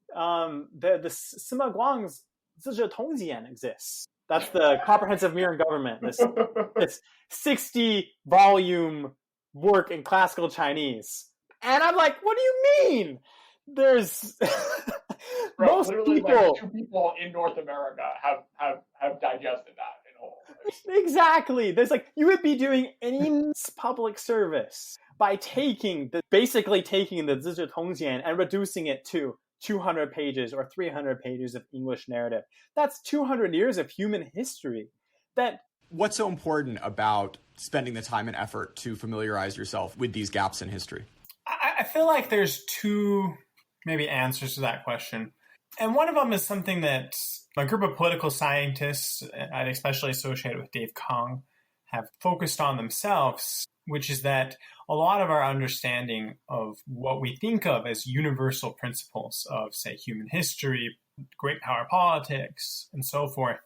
B: The Sima Guang's Zizhi Tongjian exists. That's the Comprehensive Mirror Government. This 60-volume work in classical Chinese. And I'm like, what do you mean? There's
C: Bro,
B: most
C: literally
B: people.
C: like 2 people in North America have digested that in whole.
B: Exactly. There's like, you would be doing any public service by basically taking the 资治通鉴 and reducing it to 200 pages or 300 pages of English narrative. That's 200 years of human history.
A: What's so important about spending the time and effort to familiarize yourself with these gaps in history?
D: I feel like there's 2 maybe answers to that question. And one of them is something that a group of political scientists, I'd especially associated with Dave Kong, have focused on themselves, which is that a lot of our understanding of what we think of as universal principles of, say, human history, great power politics, and so forth,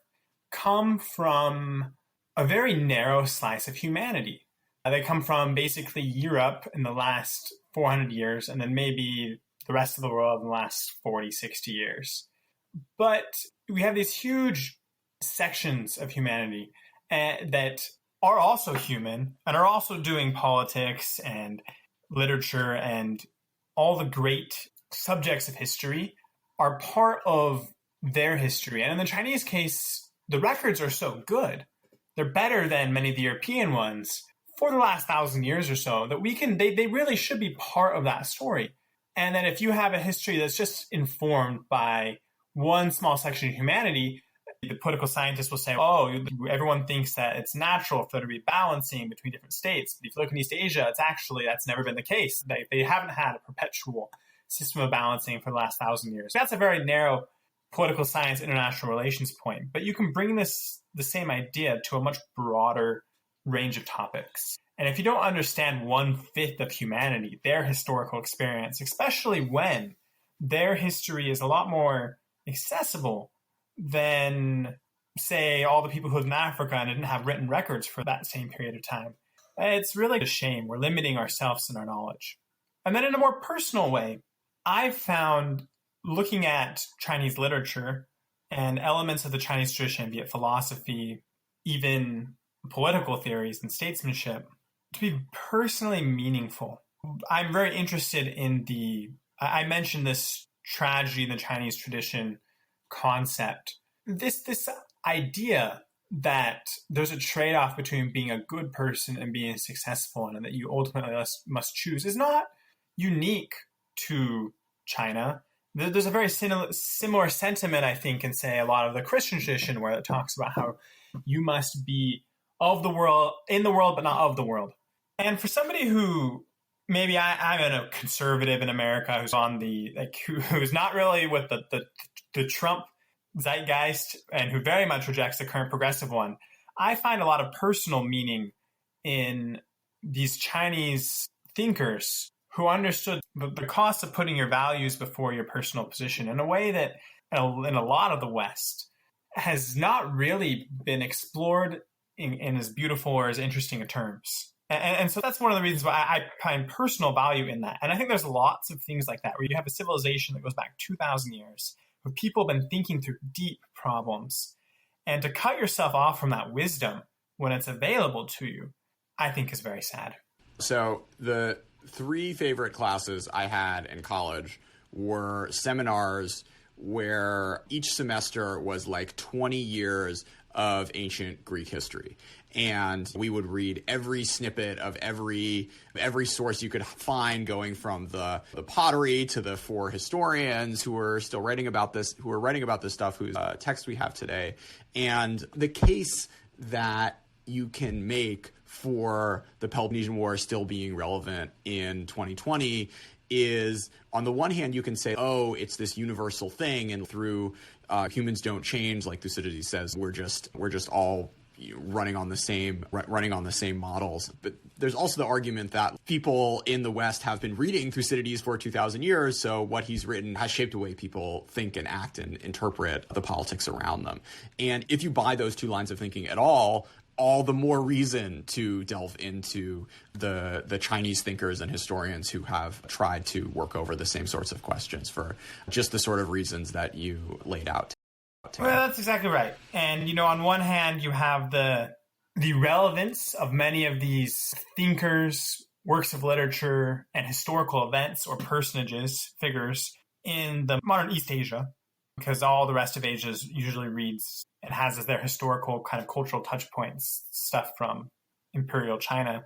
D: come from a very narrow slice of humanity. They come from basically Europe in the last 400 years, and then maybe the rest of the world in the last 40, 60 years. But we have these huge sections of humanity that are also human and are also doing politics and literature, and all the great subjects of history are part of their history. And in the Chinese case, the records are so good. They're better than many of the European ones for the last 1,000 years or so that they really should be part of that story. And then if you have a history that's just informed by one small section of humanity, the political scientists will say, oh, everyone thinks that it's natural for there to be balancing between different states. But if you look in East Asia, that's never been the case. They haven't had a perpetual system of balancing for the last 1,000 years. That's a very narrow political science international relations point. But you can bring the same idea to a much broader range of topics. And if you don't understand 1/5 of humanity, their historical experience, especially when their history is a lot more accessible than, say, all the people who lived in Africa and didn't have written records for that same period of time, it's really a shame. We're limiting ourselves in our knowledge. And then in a more personal way, I've found, looking at Chinese literature and elements of the Chinese tradition, be it philosophy, even political theories and statesmanship, to be personally meaningful. I'm very interested in I mentioned this tragedy in the Chinese tradition concept. This idea that there's a trade-off between being a good person and being successful, and that you ultimately must choose, is not unique to China. There's a very similar sentiment, I think, in, say, a lot of the Christian tradition, where it talks about how you must be of the world, in the world, but not of the world. And for somebody who, maybe I'm a conservative in America who's on who's not really with the Trump zeitgeist and who very much rejects the current progressive one, I find a lot of personal meaning in these Chinese thinkers who understood the cost of putting your values before your personal position in a way that in a lot of the West has not really been explored in as beautiful or as interesting a terms. And so that's one of the reasons why I find personal value in that. And I think there's lots of things like that, where you have a civilization that goes back 2,000 years, where people have been thinking through deep problems. And to cut yourself off from that wisdom when it's available to you, I think is very sad.
A: So the 3 favorite classes I had in college were seminars where each semester was like 20 years of ancient Greek history. And we would read every snippet of every source you could find, going from the pottery to the 4 historians who were still writing about this stuff, whose text we have today. And the case that you can make for the Peloponnesian War still being relevant in 2020 is, on the one hand, you can say, oh, it's this universal thing, and through humans don't change, like Thucydides says, we're just all running on the same models. But there's also the argument that people in the West have been reading Thucydides for 2,000 years, so what he's written has shaped the way people think and act and interpret the politics around them. And if you buy those 2 lines of thinking at all the more reason to delve into the Chinese thinkers and historians who have tried to work over the same sorts of questions for just the sort of reasons that you laid out.
D: Well, that's exactly right. And, on one hand, you have the relevance of many of these thinkers, works of literature, and historical events or personages, figures in the modern East Asia, because all the rest of Asia usually reads and has as their historical kind of cultural touch points stuff from imperial China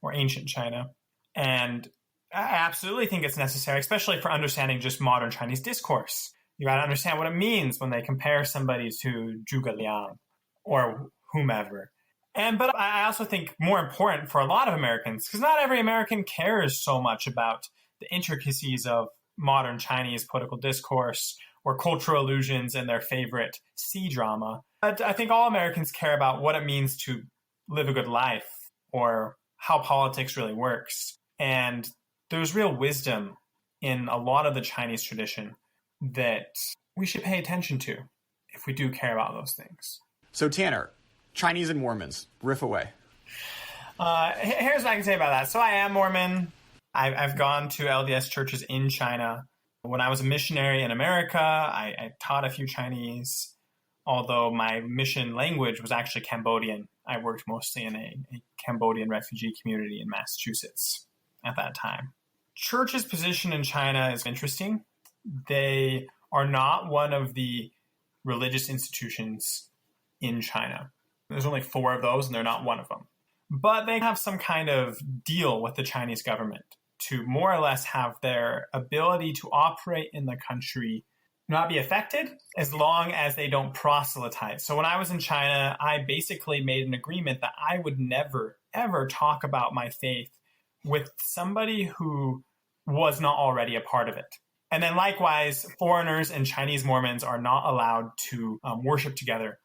D: or ancient China. And I absolutely think it's necessary, especially for understanding just modern Chinese discourse. You got to understand what it means when they compare somebody to Zhuge Liang or whomever. But I also think more important for a lot of Americans, because not every American cares so much about the intricacies of modern Chinese political discourse or cultural allusions in their favorite C-drama. But I think all Americans care about what it means to live a good life or how politics really works. And there's real wisdom in a lot of the Chinese tradition that we should pay attention to if we do care about those things.
A: So Tanner, Chinese and Mormons, riff away.
D: Here's what I can say about that. So I am Mormon. I've gone to LDS churches in China. When I was a missionary in America, I taught a few Chinese, although my mission language was actually Cambodian. I worked mostly in a Cambodian refugee community in Massachusetts at that time. Church's position in China is interesting. They are not one of the religious institutions in China. There's only 4 of those, and they're not one of them. But they have some kind of deal with the Chinese government to more or less have their ability to operate in the country not be affected as long as they don't proselytize. So when I was in China, I basically made an agreement that I would never, ever talk about my faith with somebody who was not already a part of it. And then likewise, foreigners and Chinese Mormons are not allowed to worship together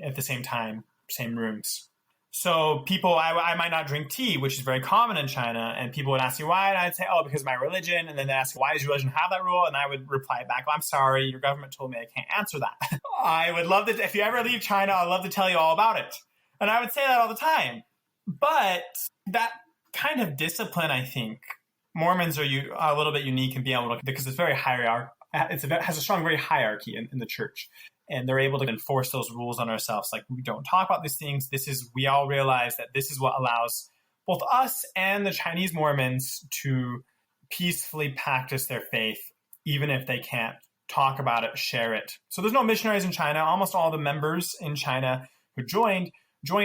D: at the same time, same rooms. So people, I might not drink tea, which is very common in China, and people would ask me why, and I'd say, oh, because of my religion, and then they ask, why does your religion have that rule? And I would reply back, well, I'm sorry, your government told me I can't answer that. I would love to, if you ever leave China, I'd love to tell you all about it. And I would say that all the time. But that kind of discipline, I think, Mormons are a little bit unique in being able to, because it's very hierarchical. It has a strong, very hierarchy in the church. And they're able to enforce those rules on ourselves. Like, we don't talk about these things. We all realize that this is what allows both us and the Chinese Mormons to peacefully practice their faith, even if they can't talk about it, share it. So there's no missionaries in China. Almost all the members in China who joined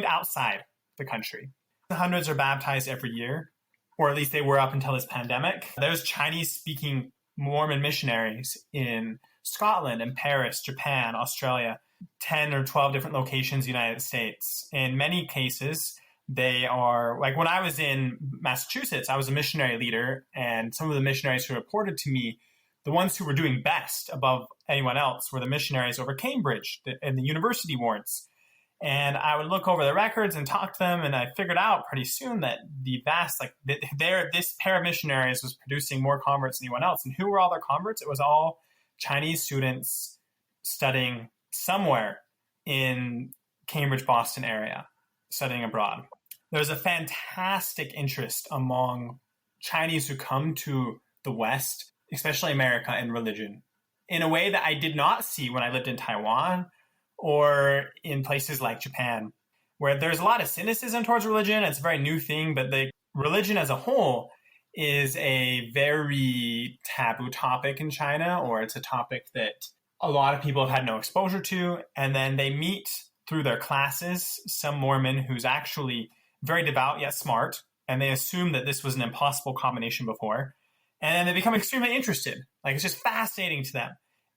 D: outside the country. Hundreds are baptized every year, or at least they were up until this pandemic. There's Chinese-speaking Mormon missionaries in Scotland and Paris, Japan, Australia, 10 or 12 different locations, United States. In many cases, they are, like when I was in Massachusetts, I was a missionary leader, and some of the missionaries who reported to me, the ones who were doing best above anyone else were the missionaries over Cambridge and the university wards. And I would look over the records and talk to them, and I figured out pretty soon that this pair of missionaries was producing more converts than anyone else. And who were all their converts? It was all Chinese students studying somewhere in Cambridge, Boston area, studying abroad. There's a fantastic interest among Chinese who come to the West, especially America, in religion, in a way that I did not see when I lived in Taiwan or in places like Japan, where there's a lot of cynicism towards religion. It's a very new thing, but the religion as a whole is a very taboo topic in China, or it's a topic that a lot of people have had no exposure to. And then they meet through their classes some Mormon who's actually very devout yet smart, and they assume that this was an impossible combination before. And then they become extremely interested. Like, it's just fascinating to them.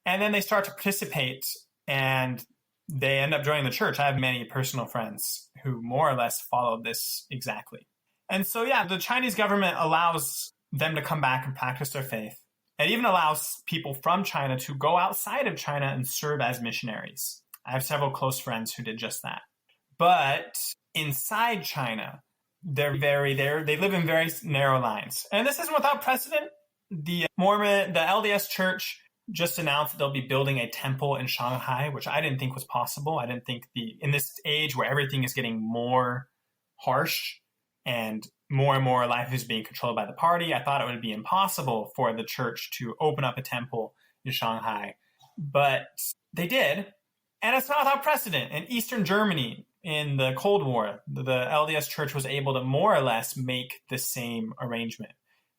D: And then they start to participate, and they end up joining the church. I have many personal friends who more or less followed this exactly. And so, yeah, the Chinese government allows them to come back and practice their faith. It even allows people from China to go outside of China and serve as missionaries. I have several close friends who did just that. But inside China, they live in very narrow lines. And this isn't without precedent. The LDS Church just announced that they'll be building a temple in Shanghai, which I didn't think was possible. I didn't think in this age where everything is getting more harsh and more life is being controlled by the party, I thought it would be impossible for the church to open up a temple in Shanghai. But they did. And it's not without precedent. In Eastern Germany, in the Cold War, the LDS Church was able to more or less make the same arrangement.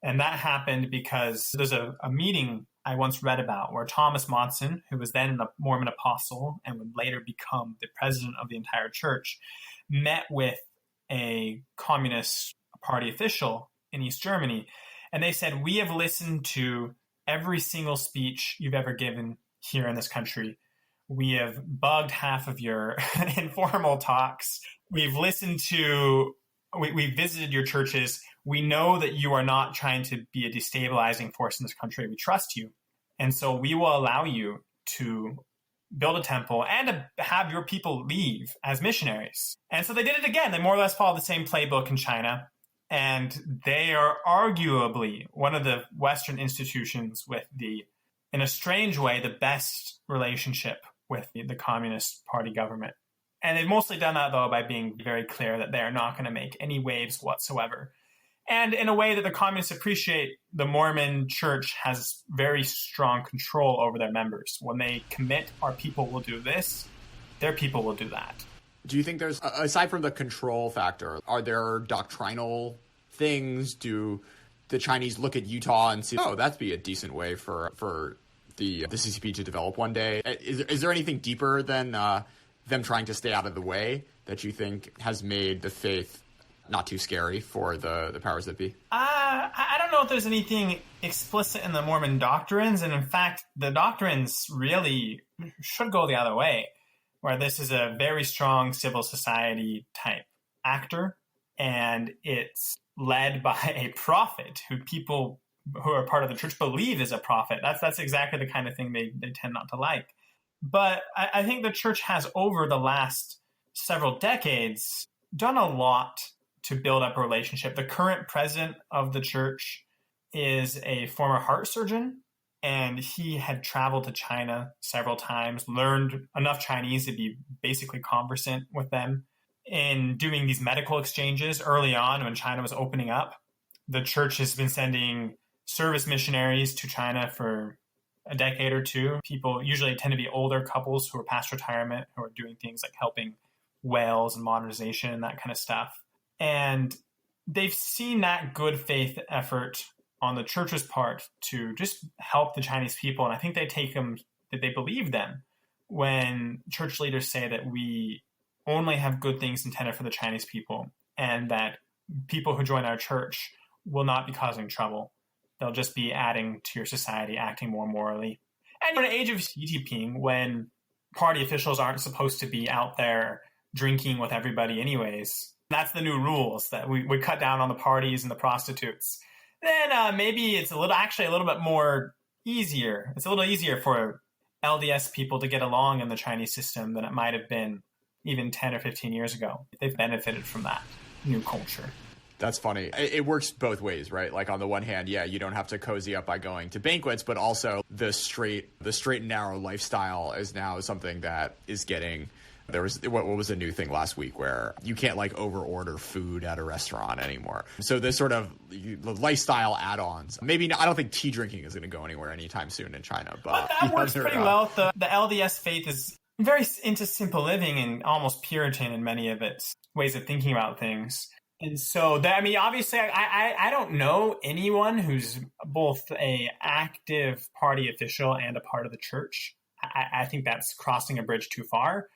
D: And that happened because there's a meeting I once read about where Thomas Monson, who was then a Mormon apostle and would later become the president of the entire church, met with a Communist Party official in East Germany. And they said, we have listened to every single speech you've ever given here in this country. We have bugged half of your informal talks. We've listened to, we visited your churches. We know that you are not trying to be a destabilizing force in this country. We trust you. And so we will allow you to build a temple and to have your people leave as missionaries. And so they did it again. They more or less followed the same playbook in China. And they are arguably one of the Western institutions with in a strange way, the best relationship with the Communist Party government. And they've mostly done that, though, by being very clear that they are not going to make any waves whatsoever. And in a way that the communists appreciate, the Mormon church has very strong control over their members. When they commit, our people will do this, their people will do that.
E: Do you think there's, aside from the control factor, are there doctrinal things? Do the Chinese look at Utah and see, oh, that'd be a decent way for the CCP to develop one day? Is there anything deeper than them trying to stay out of the way that you think has made the faith not too scary for the powers that be?
D: I don't know if there's anything explicit in the Mormon doctrines. And in fact, the doctrines really should go the other way, where this is a very strong civil society type actor. And it's led by a prophet who people who are part of the church believe is a prophet. That's exactly the kind of thing they tend not to like. But I think the church has, over the last several decades, done a lot to build up a relationship. The current president of the church is a former heart surgeon, and he had traveled to China several times, learned enough Chinese to be basically conversant with them. In doing these medical exchanges early on when China was opening up, the church has been sending service missionaries to China for a decade or two. People usually tend to be older couples who are past retirement, who are doing things like helping whales and modernization and that kind of stuff. And they've seen that good faith effort on the church's part to just help the Chinese people. And I think they believe them when church leaders say that we only have good things intended for the Chinese people, and that people who join our church will not be causing trouble. They'll just be adding to your society, acting more morally. And in an age of Xi Jinping, when party officials aren't supposed to be out there drinking with everybody anyways, that's the new rules, that we cut down on the parties and the prostitutes. Then maybe it's a little bit more easier. It's a little easier for LDS people to get along in the Chinese system than it might have been even 10 or 15 years ago. They've benefited from that new culture.
E: That's funny. It works both ways, right? Like on the one hand, yeah, you don't have to cozy up by going to banquets, but also the straight and narrow lifestyle is now something that is getting. There was what was a new thing last week where you can't like over order food at a restaurant anymore. So this sort of lifestyle add-ons. Maybe I don't think tea drinking is going to go anywhere anytime soon in China, but
D: that works pretty well. The LDS faith is very into simple living and almost Puritan in many of its ways of thinking about things. And so, obviously, I don't know anyone who's both a active party official and a part of the church. I think that's crossing a bridge too far.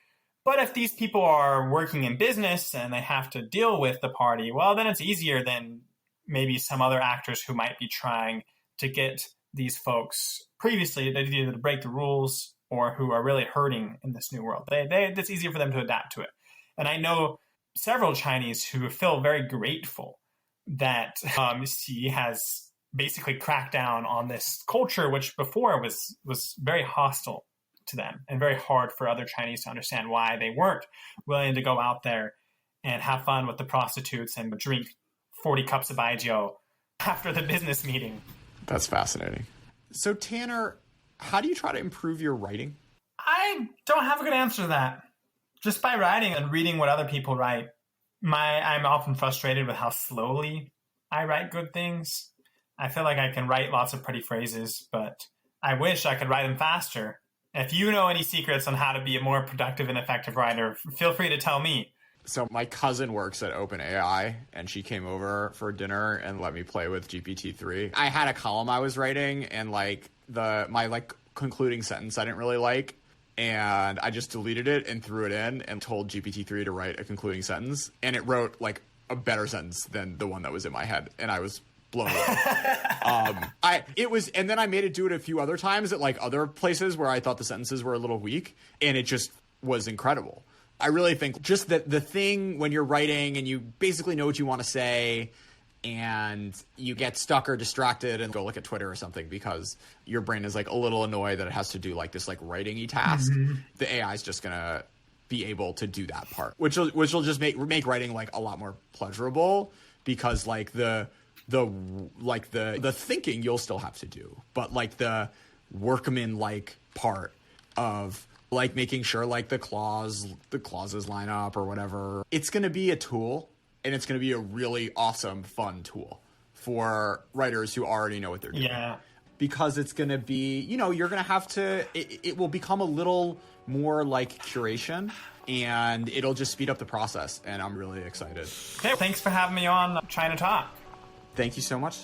D: But if these people are working in business and they have to deal with the party, well, then it's easier than maybe some other actors who might be trying to get these folks previously either to break the rules or who are really hurting in this new world. It's easier for them to adapt to it. And I know several Chinese who feel very grateful that Xi has basically cracked down on this culture, which before was very hostile to them and very hard for other Chinese to understand why they weren't willing to go out there and have fun with the prostitutes and drink 40 cups of baijiu after the business meeting.
E: That's fascinating. So Tanner, how do you try to improve your writing?
D: I don't have a good answer to that. Just by writing and reading what other people write. I'm often frustrated with how slowly I write good things. I feel like I can write lots of pretty phrases, but I wish I could write them faster. If you know any secrets on how to be a more productive and effective writer, feel free to tell me.
E: So my cousin works at OpenAI, and she came over for dinner and let me play with GPT-3. I had a column I was writing, and my concluding sentence I didn't really like, and I just deleted it and threw it in and told GPT-3 to write a concluding sentence, and it wrote like a better sentence than the one that was in my head, and I was blown away. And then I made it do it a few other times at like other places where I thought the sentences were a little weak, and it just was incredible. I really think just that the thing when you're writing and you basically know what you want to say and you get stuck or distracted and go look at Twitter or something because your brain is like a little annoyed that it has to do like this like writing-y task, the AI is just going to be able to do that part, which will just make writing like a lot more pleasurable because like the thinking you'll still have to do, but like the workman like part of like making sure like the clauses line up or whatever. It's going to be a tool, and it's going to be a really awesome, fun tool for writers who already know what they're doing.
D: Yeah.
E: Because it's going to be, you're going to have to, it will become a little more like curation, and it'll just speed up the process, and I'm really excited.
D: Okay, thanks for having me on ChinaTalk.
E: Thank you so much.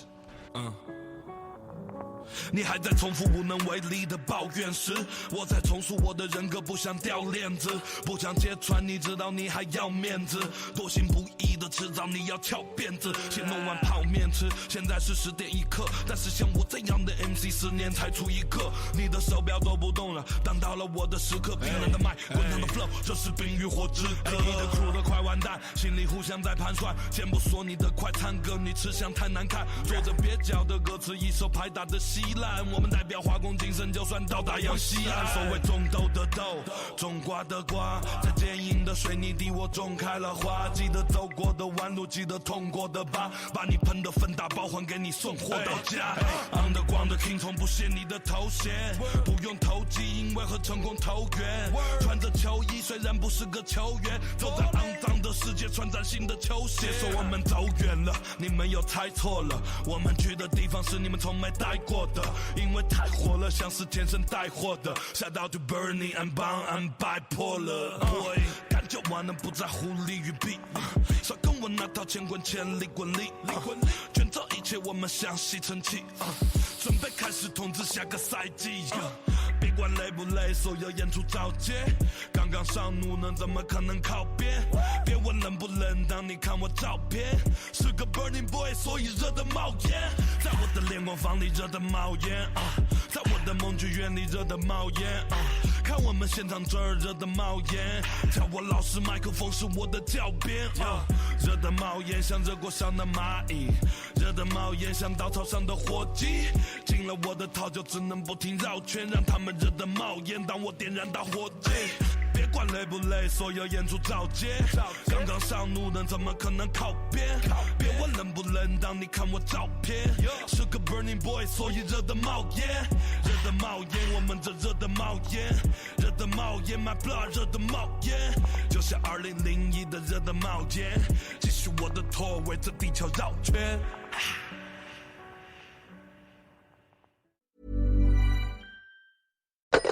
F: 你还在重复无能为力的抱怨时，我在重塑我的人格，不想掉链子，不想揭穿，你知道你还要面子，多行不义的迟早你要翘辫子，先弄完泡面吃，现在是10点1刻，但是像我这样的 MC 10年才出一个，你的手表都不动了，当到了我的时刻，冰冷的麦，滚烫的 flow， 这是冰与火之歌，你的 crew 都快完蛋，心里互相在盘算，先不说你的快餐歌，你吃相太难看，做着蹩脚的歌词，一手拍打的稀烂，我们代表化工精神，就算到达阳西岸，所谓种豆的豆，种瓜的瓜，在坚硬的水泥地我种开了花，记得走过的弯路，记得痛过的疤，把你喷的粪打包还给你送货到家。Underground 的 King 从不屑你的头衔，不用投机，因为和成功投缘，穿着球衣虽然不是个球员，走在肮脏的世界，穿崭新的球鞋，说我们走远了，你们又猜错了，我们去的地方是你们从没待过的，因为太火了，像是天生带货的。Shout out to Bernie and Bang and bipolar boy， 干就完了，不在乎利与弊。少跟我那套乾坤千里滚利，卷走一切，我们向西沉气。准备开始统治下个赛季。别管累不累，所有演出交接。刚刚上路呢，怎么可能靠边？别问冷不冷，当你看我照片，是个 burning boy， 所以热得冒烟。在我的炼工房里热得冒烟在我的梦剧院里热得冒烟看我们现场这儿热得冒烟，叫我老师，麦克风是我的教鞭热得冒烟像热锅上的蚂蚁，热得冒烟像稻草上的火鸡，进了我的套就只能不停绕圈，让他们热得冒烟，当我点燃打火机。别管累不累，所有演出照接。刚刚上路的怎么可能靠边？别问冷不冷，当你看我照片，是个 burning boy， 所以热得冒烟，热得冒烟，我们这热得冒烟，热得冒烟 ，my blood 热得冒烟，就像2001的热得冒烟，继续我的 tour， 围着地球绕圈。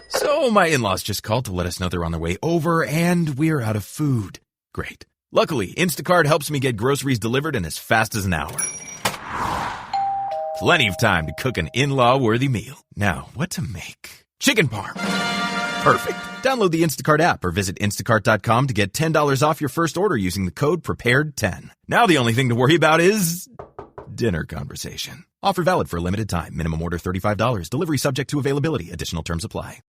G: So my in-laws just called to let us know they're on their way over and we're out of food. Great. Luckily, Instacart helps me get groceries delivered in as fast as an hour. Plenty of time to cook an in-law-worthy meal. Now, what to make? Chicken parm. Perfect. Download the Instacart app or visit instacart.com to get $10 off your first order using the code PREPARED10. Now the only thing to worry about is dinner conversation. Offer valid for a limited time. Minimum order $35. Delivery subject to availability. Additional terms apply.